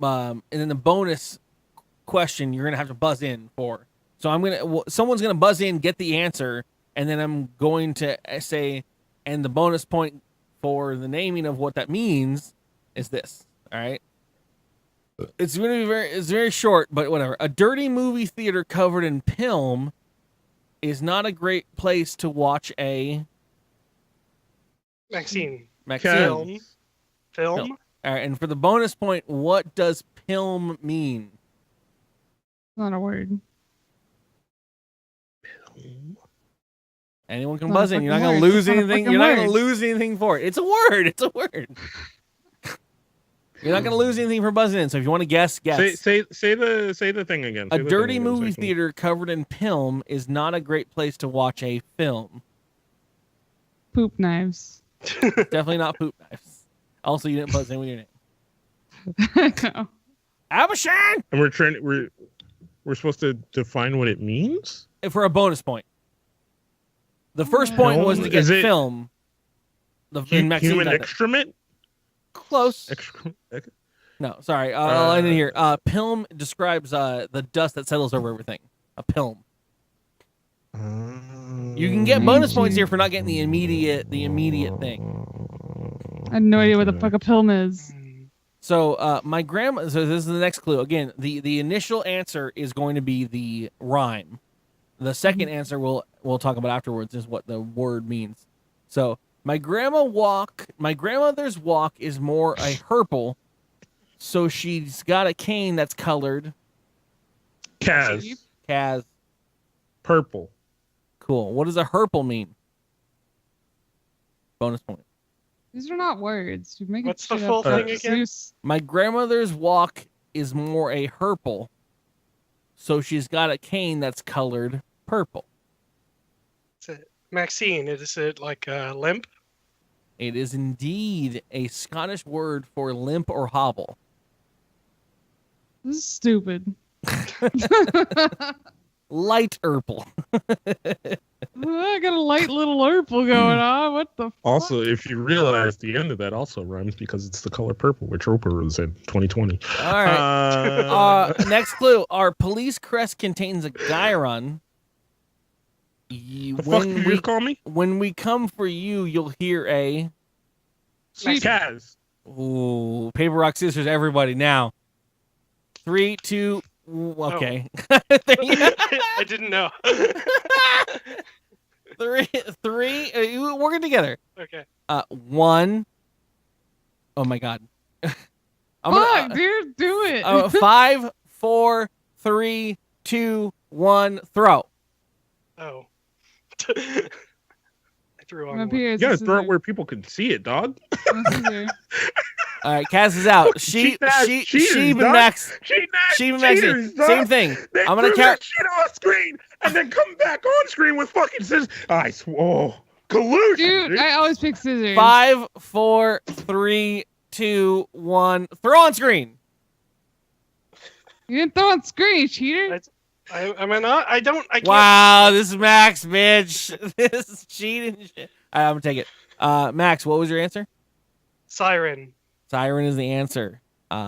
And then the bonus question you're gonna have to buzz in for. So someone's gonna buzz in, get the answer, and then I'm going to say, and the bonus point for the naming of what that means is this. All right. It's gonna be very short, but whatever. A dirty movie theater covered in film is not a great place to watch a Maxine. Film. Film. All right, and for the bonus point, what does film mean? Not a word. Anyone can Not a buzz in. You're not fucking going to word. lose It's not a anything. fucking You're not going word. to lose anything for it. It's a word. It's a word. You're not going to lose anything for buzzing in. So if you want to guess. Say the thing again. A dirty movie theater covered in film is not a great place to watch a film. Poop knives. Definitely not poop knives. Also, you didn't buzz in with your name. No. Abishan! And we're supposed to define what it means? For a bonus point. The first point was to get Is it film. Human excrement? Close. No, sorry. I'll end it here. Pilm describes the dust that settles over everything. A pilm. You can get bonus points here for not getting the immediate thing. I have no idea what the fuck a film is. So my grandma. So this is the next clue. Again, the initial answer is going to be the rhyme. The second answer we'll talk about afterwards is what the word means. So my grandmother's walk is more a herple. So she's got a cane that's colored. Kaz. Purple. Cool. What does a herple mean? Bonus point. These are not words. You make What's the full thing again? My grandmother's walk is more a herple. So she's got a cane that's colored purple. Maxine, is it like a limp? It is indeed a Scottish word for limp or hobble. This is stupid. Light urple. I got a light little urple going on. What the fuck? Also, if you realize the end of that also rhymes because it's the color purple, which Oprah was in 2020. All right. Next clue. Our police crest contains a gyron. The fuck did you call me? When we come for you, you'll hear a... Kaz. Ooh, paper, rock, scissors, everybody now. 3, 2, okay. Oh. I didn't know. Three. We're working together. Okay. 1. Oh my god. Dude, do it. 5, 4, 3, 2, 1. Throw. Oh. I threw on one. You gotta throw it where people can see it, dog. All right, Kaz is out. Sheep and Max. Sheep and Max. Same thing. I'm gonna that shit off screen and then come back on screen with fucking scissors. Collusion. Dude, I always pick scissors. 5, 4, 3, 2, 1. Throw on screen. You didn't throw on screen, cheater. Am I not? I can't. Wow, this is Max, bitch. This is cheating shit. All right, I'm gonna take it. Max, what was your answer? Siren. Siren is the answer.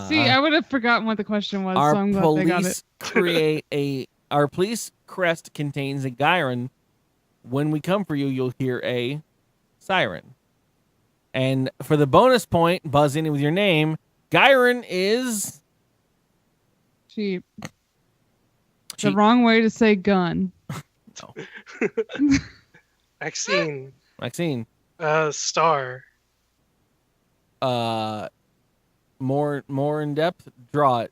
See, I would have forgotten what the question was, Our so I'm glad they got it. Our police crest contains a gyron. When we come for you, you'll hear a siren. And for the bonus point, buzz in with your name. Gyron is Sheep. The wrong way to say gun. Maxine. Maxine. Star. More in depth. Draw it.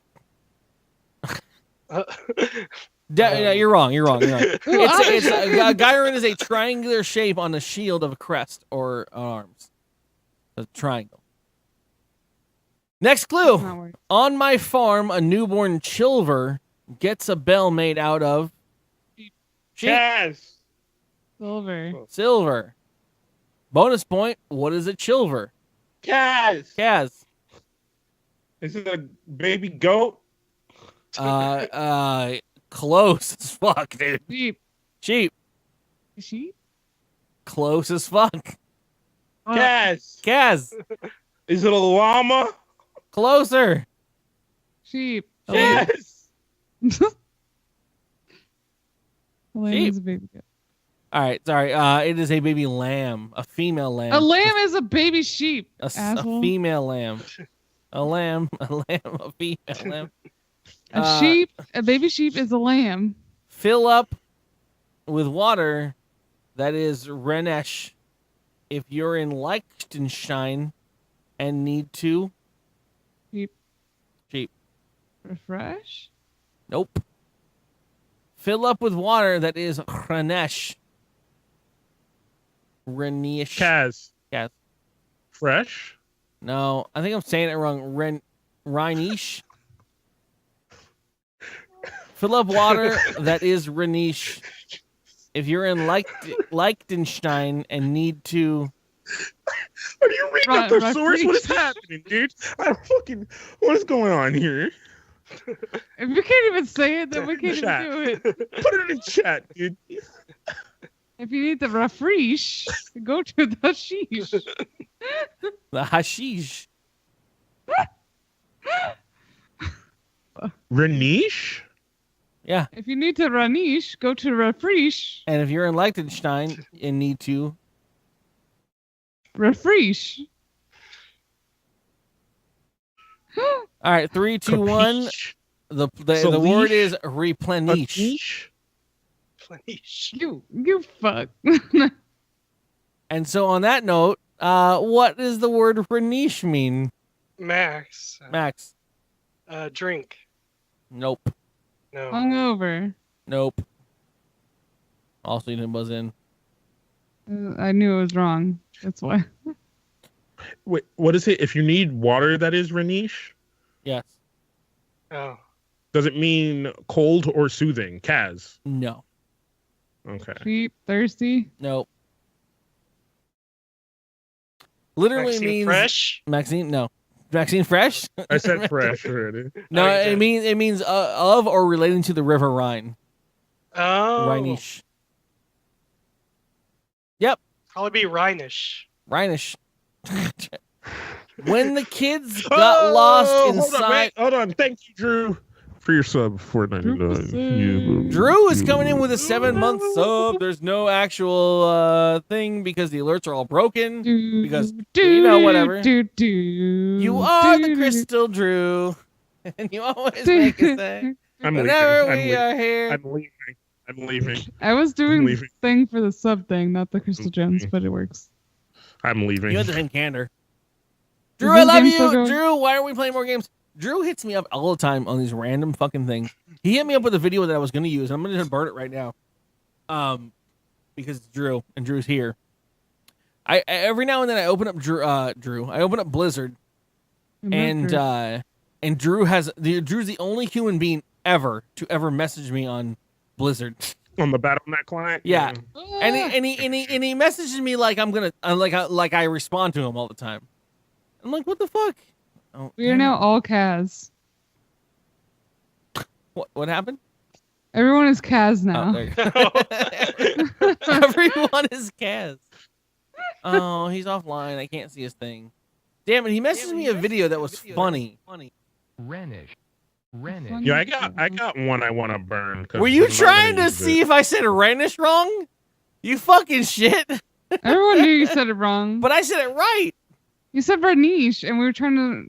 Yeah, you're wrong. You're wrong. It's a gyron is a triangular shape on the shield of a crest or arms. A triangle. Next clue. On my farm, a newborn chilver gets a bell made out of Chaz. Silver. Bonus point. What is a chilver? Kaz. Is it a baby goat? Close as fuck, dude. Sheep. Close as fuck. Kaz. Is it a llama? Closer. Sheep. Yes. Lamb's a baby goat. All right, sorry. It is a baby lamb, a female lamb. A lamb is a baby sheep. A asshole. female lamb. A female lamb. A baby sheep is a lamb. Fill up with water that is Renesh if you're in Liechtenstein and need to. Sheep. Refresh? Nope. Fill up with water that is Renesh. Kaz. Fresh? No, I think I'm saying it wrong. Rhenish. Fill up water that is Rhenish. If you're in Liechtenstein and need to. Are you reading up the source? What is happening, dude? What is going on here? If you can't even say it, then we can't even do it. Put it in chat, dude. If you need the refresh, go to the hashish. The hashish. Ranish? Yeah. If you need to ranish, go to refresh. And if you're in Liechtenstein and need to refresh. All right, 3, 2, 1. The word is replenish. You fuck. And so on that note, what does the word renish mean? Max. Drink. Nope. No. Hungover. Nope. Also, you didn't buzz in. I knew it was wrong. That's why. Wait, what is it? If you need water that is Ranish? Yes. Oh. Does it mean cold or soothing? Kaz? No. Okay. Sheep, thirsty? Nope. Literally Maxine means fresh. Maxine, no. Maxine fresh? I said fresh already. No, it means of or relating to the River Rhine. Oh. Rhinish. Yep. Probably be Rhinish. Rhinish. When the kids got lost inside. Hold on. Thank you, Drew, for your sub. $4.99. Drew is coming in with a 7-month sub. There's no actual thing because the alerts are all broken. Because whatever. You are the crystal Drew, and you always make us say whenever we are here. I'm leaving. I was doing the thing for the sub thing, not the crystal gems, but it works. I'm leaving. You had the same candor. Drew, I love you. Drew, why aren't we playing more games? Drew hits me up all the time on these random fucking things. He hit me up with a video that I was going to use. And I'm going to burn it right now. Because it's Drew, and Drew's here. I every now and then I open up Drew. I open up Blizzard, and Drew's the only human being ever to ever message me on Blizzard. On the Battle.net client? Yeah. And he messages me like I respond to him all the time. I'm like, what the fuck? Oh, we are now all Kaz. What happened? Everyone is Kaz now. Oh, there you go. Everyone is Kaz. Oh, he's offline. I can't see his thing. Damn it, he messaged me a video that was funny. Yeah, I got one I want to burn. Were you trying to see if I said Renish wrong? You fucking shit. Everyone knew you said it wrong. But I said it right. You said Verniche, and we were trying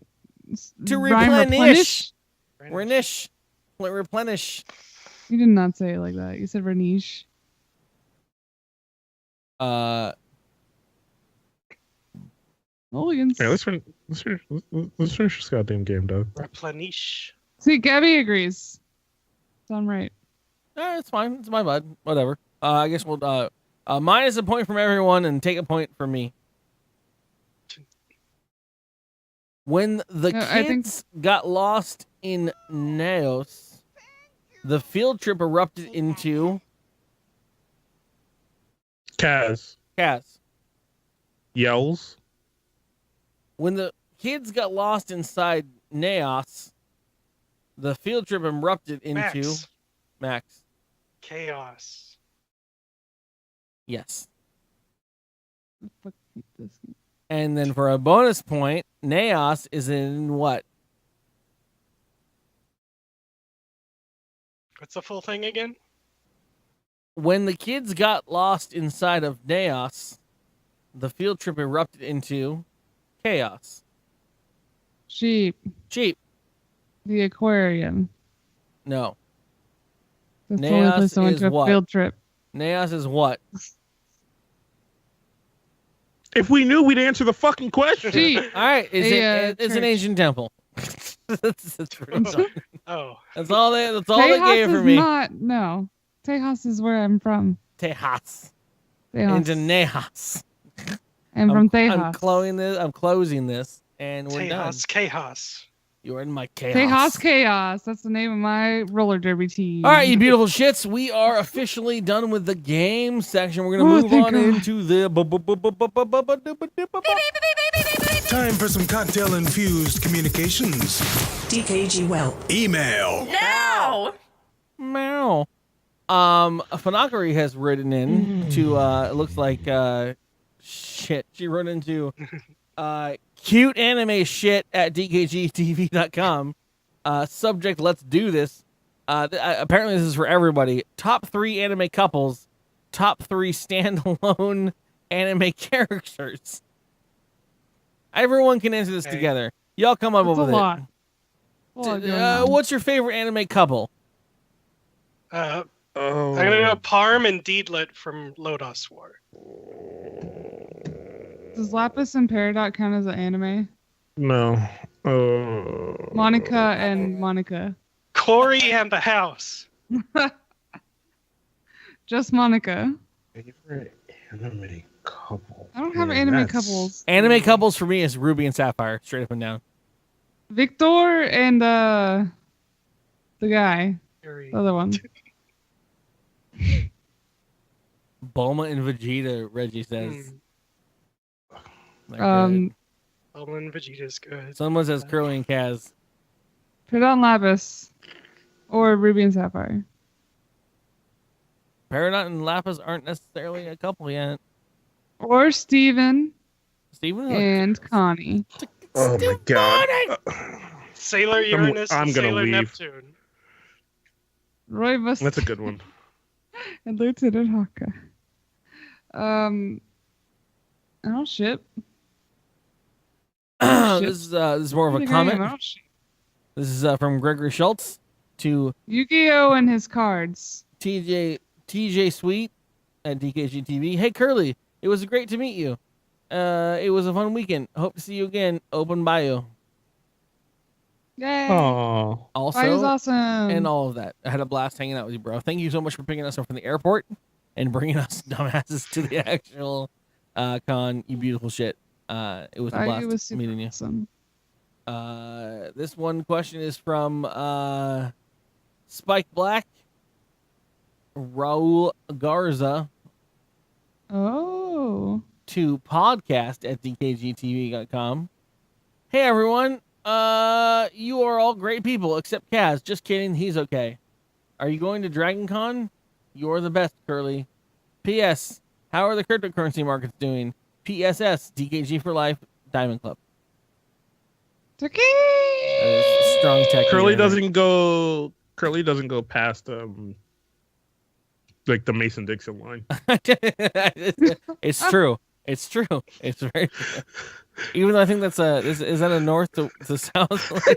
to replenish. replenish. Replenish. You did not say it like that. You said Verniche. Mulligans. Yeah, let's finish this goddamn game, Doug. Replenish. See, Gabby agrees. Sound right. It's fine. It's my bud. Whatever. I guess we'll minus a point from everyone and take a point from me. When the kids got lost in Naos, the field trip erupted into Kaz. Yells. When the kids got lost inside Naos, the field trip erupted into Max. Chaos. Yes. And then for a bonus point, Naos is in what? What's the full thing again? When the kids got lost inside of Naos, the field trip erupted into chaos. Sheep. The aquarium. No. That's the only place I went to a field trip. Naos is what? If we knew, we'd answer the fucking question. All right, it's an ancient temple. that's Oh, that's all they gave for me. No, Tejas is where I'm from. Tejas. Into Nejas. I'm from Tejas. I'm closing this, and we're done. Chaos. You're in my chaos. Tejas Chaos. That's the name of my roller derby team. All right, you beautiful shits. We are officially done with the game section. We're going to move on into the... Time for some cocktail-infused communications. dkgWELP. Email. Now! Meow. Fanakari has written in to, it looks like, shit. She wrote into... cute anime shit at dkgtv.com. Subject, let's do this. Apparently this is for everybody. Top 3 anime couples. Top 3 standalone anime characters. Everyone can answer this together. Y'all come up with it. What's your favorite anime couple? I'm gonna go Parm and Deedlit from Lodos War. Does Lapis and Peridot count as an anime? No. Monica and Monica. Corey and the House. Just Monica. Favorite anime couple. I don't have anime couples. Anime couples for me is Ruby and Sapphire, straight up and down. Victor and the guy. The other one. Bulma and Vegeta, Reggie says. Bulma and Vegeta's good. Someone says Curly and Kaz. Peridot and Lapis. Or Ruby and Sapphire. Peridot and Lapis aren't necessarily a couple yet. Or Steven and Connie. Oh my god. Sailor Uranus I'm and gonna Sailor leave. Neptune. Roy Must. That's a good one. And Lieutenant Hawka. I don't ship. This is more of a comment. This is from Gregory Schultz to Yu-Gi-Oh! And his cards. TJ Sweet at DKGTV. Hey Curly, it was great to meet you. It was a fun weekend. Hope to see you again. Open bio. Yay! Oh, also, Bio's awesome. And all of that. I had a blast hanging out with you, bro. Thank you so much for picking us up from the airport and bringing us dumbasses to the actual con. You beautiful shit. It was a blast meeting you. Awesome. This one question is from Spike Black, Raul Garza. Oh. To podcast at dkgtv.com. Hey everyone, you are all great people except Kaz. Just kidding, he's okay. Are you going to Dragon Con? You're the best, Curly. P.S. How are the cryptocurrency markets doing? PSS, DKG for life, Diamond Club. Turkey. Strong tech. Curly doesn't go past like the Mason-Dixon line. It's true. It's true. It's very true. Even though I think that's is that a north to south line?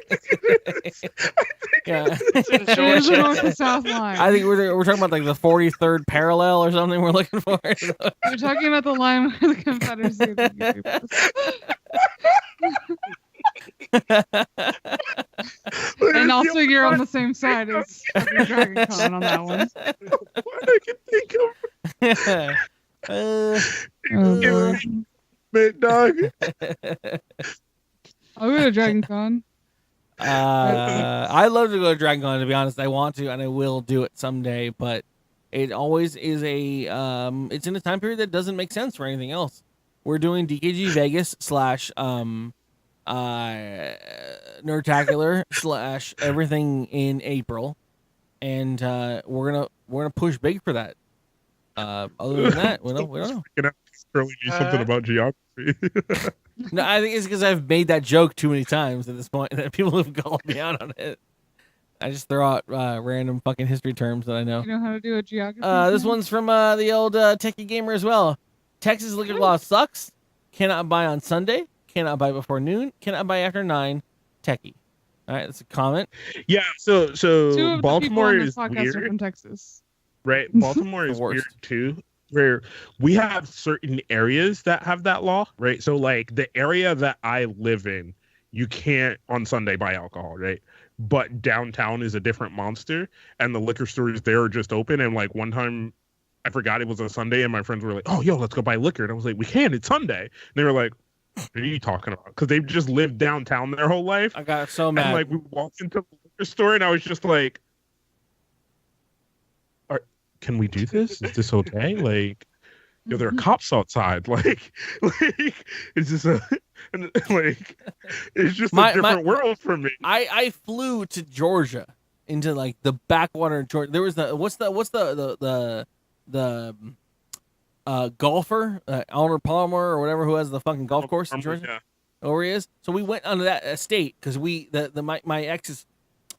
Yeah. It's in It is a Georgia. north to south line. I think we're talking about like the 43rd parallel or something we're looking for. You're talking about the line where the Confederacy of the And also, you're on the same side as fucking Dragon Con on that one. What I can think of. Man, dog. I'll go to Dragon Con. I love to go to Dragon Con, to be honest. I want to, and I will do it someday, but it always is it's in a time period that doesn't make sense for anything else. We're doing DKG Vegas / Nerdtacular / everything in April, and we're gonna push big for that. Other than that, we don't know. Curly do something about geography. No, I think it's because I've made that joke too many times at this point that people have called me out on it. I just throw out random fucking history terms that I know. You know how to do a geography? This one's from the old Techie Gamer as well. Texas liquor law sucks. Cannot buy on Sunday. Cannot buy before noon. Cannot buy after 9. Techie. All right, that's a comment. Yeah, so Two of Baltimore the people on is this podcast are weird, from Texas. right? Baltimore is weird too, where we have certain areas that have that law, right? So like the area that I live in, you can't on Sunday buy alcohol, right? But downtown is a different monster, and the liquor stores there are just open. And like one time, I forgot it was a Sunday, and my friends were like, "Oh, yo, let's go buy liquor," and I was like, "We can't, it's Sunday." And they were like, "What are you talking about?" Because they've just lived downtown their whole life. I got so mad. And like we walked into the liquor store, and I was just like, "Can we do this? Is this okay?" Like, yo, there are cops outside. Like it's just it's just a different world for me. I flew to Georgia, into like the backwater of Georgia. There was what's the golfer, Eleanor Palmer or whatever, who has the fucking golf course in Georgia. Yeah. Where he is. So we went onto that estate because my ex's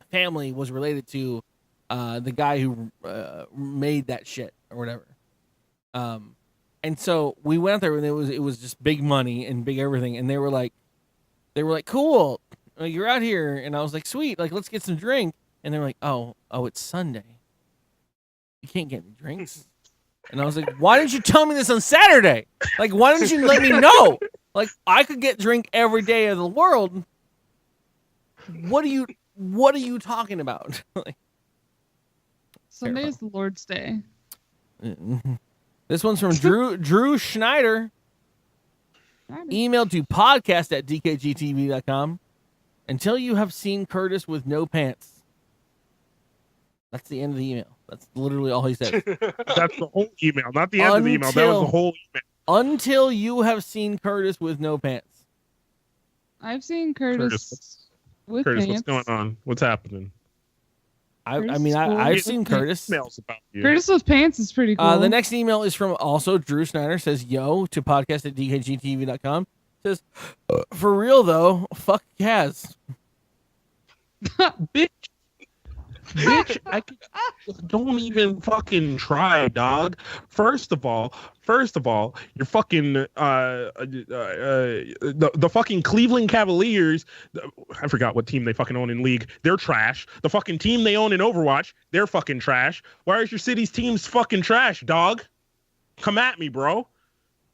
family was related to the guy who made that shit or whatever. And so we went there, and it was just big money and big everything. And they were like, cool, you're out here. And I was like, sweet, like let's get some drink. And they're like, oh, it's Sunday, you can't get any drinks. And I was like, why didn't you tell me this on Saturday? Like, why didn't you let me know? Like, I could get drink every day of the world. What are you talking about? Like, Sunday is the Lord's Day. This one's from Drew Schneider. Email to podcast@dkgtv.com. Until you have seen Curtis with no pants. That's the end of the email. That's literally all he said. That's the whole email, not the end of the email. That was the whole email. Until you have seen Curtis with no pants. I've seen Curtis with Curtis, pants. what's going on? What's happening? I've seen Curtis. Emails about you. Curtis with pants is pretty cool. The next email is from also Drew Snyder. Says, yo, to podcast@dkgtv.com. Says, for real though, fuck Kaz. Bitch, don't even fucking try, dog. First of all, you're fucking the fucking Cleveland Cavaliers. I forgot what team they fucking own in league. They're trash. The fucking team they own in Overwatch, they're fucking trash. Why is your city's teams fucking trash, dog? Come at me, bro.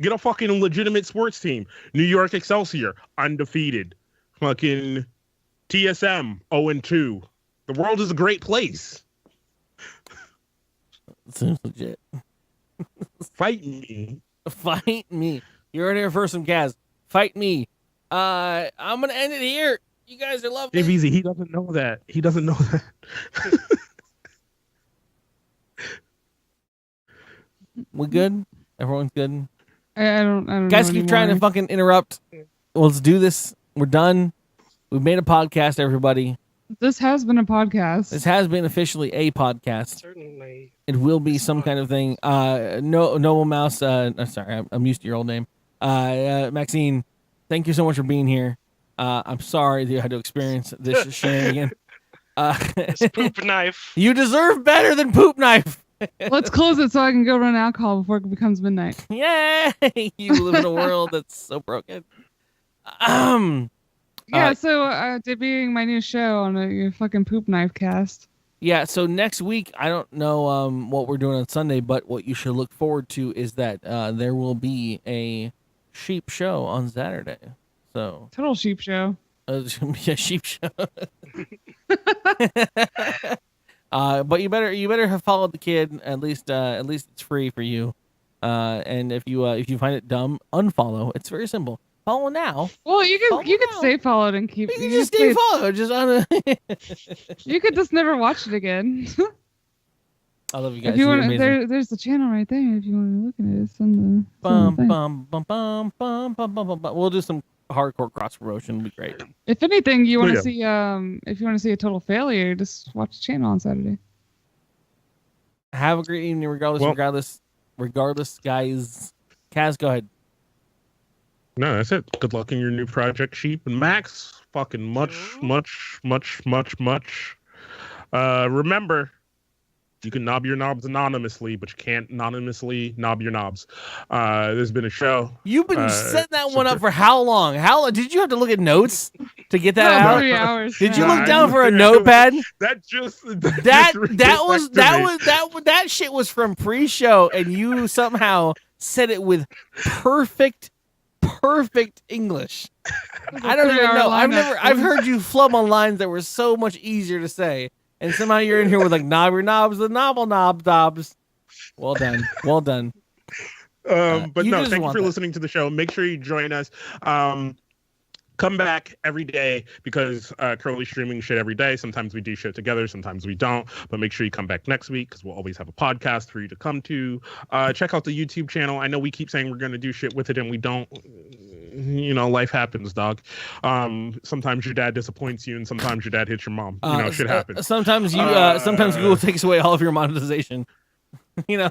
Get a fucking legitimate sports team. New York Excelsior, undefeated. Fucking TSM, 0-2. The world is a great place. Seems legit. Fight me. Fight me. You're in here for some Kaz. Fight me. I'm gonna end it here. You guys are lovely. Dave Easy, he doesn't know that. He doesn't know that. We good? Everyone's good? I don't Guys know keep anymore. trying to fucking interrupt. Well, let's do this. We're done. We've made a podcast, everybody. This has been a podcast. This has been officially a podcast. Certainly. It will be some kind of thing. Noble Mouse. Sorry, I'm used to your old name. Maxine, thank you so much for being here. I'm sorry that you had to experience this shenanigan. This poop knife. You deserve better than poop knife. Let's close it so I can go run alcohol before it becomes midnight. Yay! You live in a world that's so broken. So debuting my new show on your fucking poop knife cast. Yeah, so next week, I don't know what we're doing on Sunday, but what you should look forward to is that there will be a sheep show on Saturday. So Total sheep show. It's gonna be a sheep show. But you better have followed the kid. At least it's free for you. And if you find it dumb, unfollow. It's very simple. Follow now. Well, you could stay followed and keep. You can just stay followed. Just on. You could just never watch it again. I love you guys. If you want, there's the channel right there. If you want to look at it, it's on the. Bum bum bum bum bum bum bum bum. We'll do some hardcore cross promotion. It'll be great. If anything, you want to see if you want to see a total failure, just watch the channel on Saturday. Have a great evening, regardless, guys. Kaz, go ahead. No, that's it. Good luck in your new project, Sheep. And Max, fucking much. Remember, you can knob your knobs anonymously, but you can't anonymously knob your knobs. There's been a show. You've been setting that one up for how long? How did you have to look at notes to get that out? 3 hours. Did you look down for a notepad? That shit was from pre-show, and you somehow said it with perfect English. I don't even know. I've heard you flub on lines that were so much easier to say, and somehow you're in here with like knob your knobs, the knobs. Well done. But no, thank you for listening to the show. Make sure you join us. Come back every day because Curly's streaming shit every day. Sometimes we do shit together, sometimes we don't. But make sure you come back next week because we'll always have a podcast for you to come to. Check out the YouTube channel. I know we keep saying we're going to do shit with it and we don't. You know, life happens, dog. Sometimes your dad disappoints you and sometimes your dad hits your mom. You know, shit happens. Sometimes sometimes Google takes away all of your monetization. You know,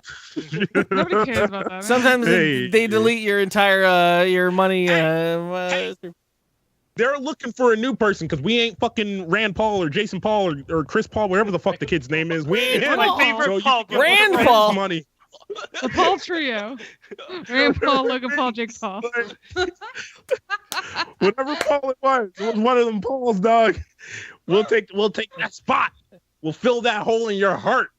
nobody cares about that. Sometimes they delete your entire your money. They're looking for a new person because we ain't fucking Rand Paul or Jason Paul or Chris Paul, whatever the fuck the kid's name is. We ain't him. My favorite Paul. Rand Paul. Money. The Paul trio. Rand Paul, Logan Paul, Jake Paul. Whatever Paul it was one of them Pauls, dog. We'll take that spot. We'll fill that hole in your heart.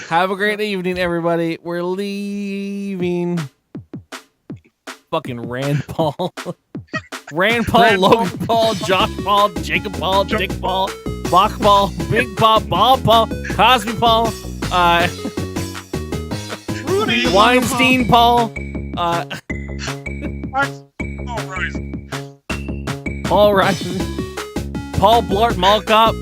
Have a great evening, everybody. We're leaving. Fucking Rand Paul. Rand Paul, Logan Paul, Josh Paul, Jacob Paul, Dick Paul, Bach Paul, Big Paul, Bob Paul, Cosby Paul, Weinstein Paul, Paul Rice, Paul Blart Mall Cop.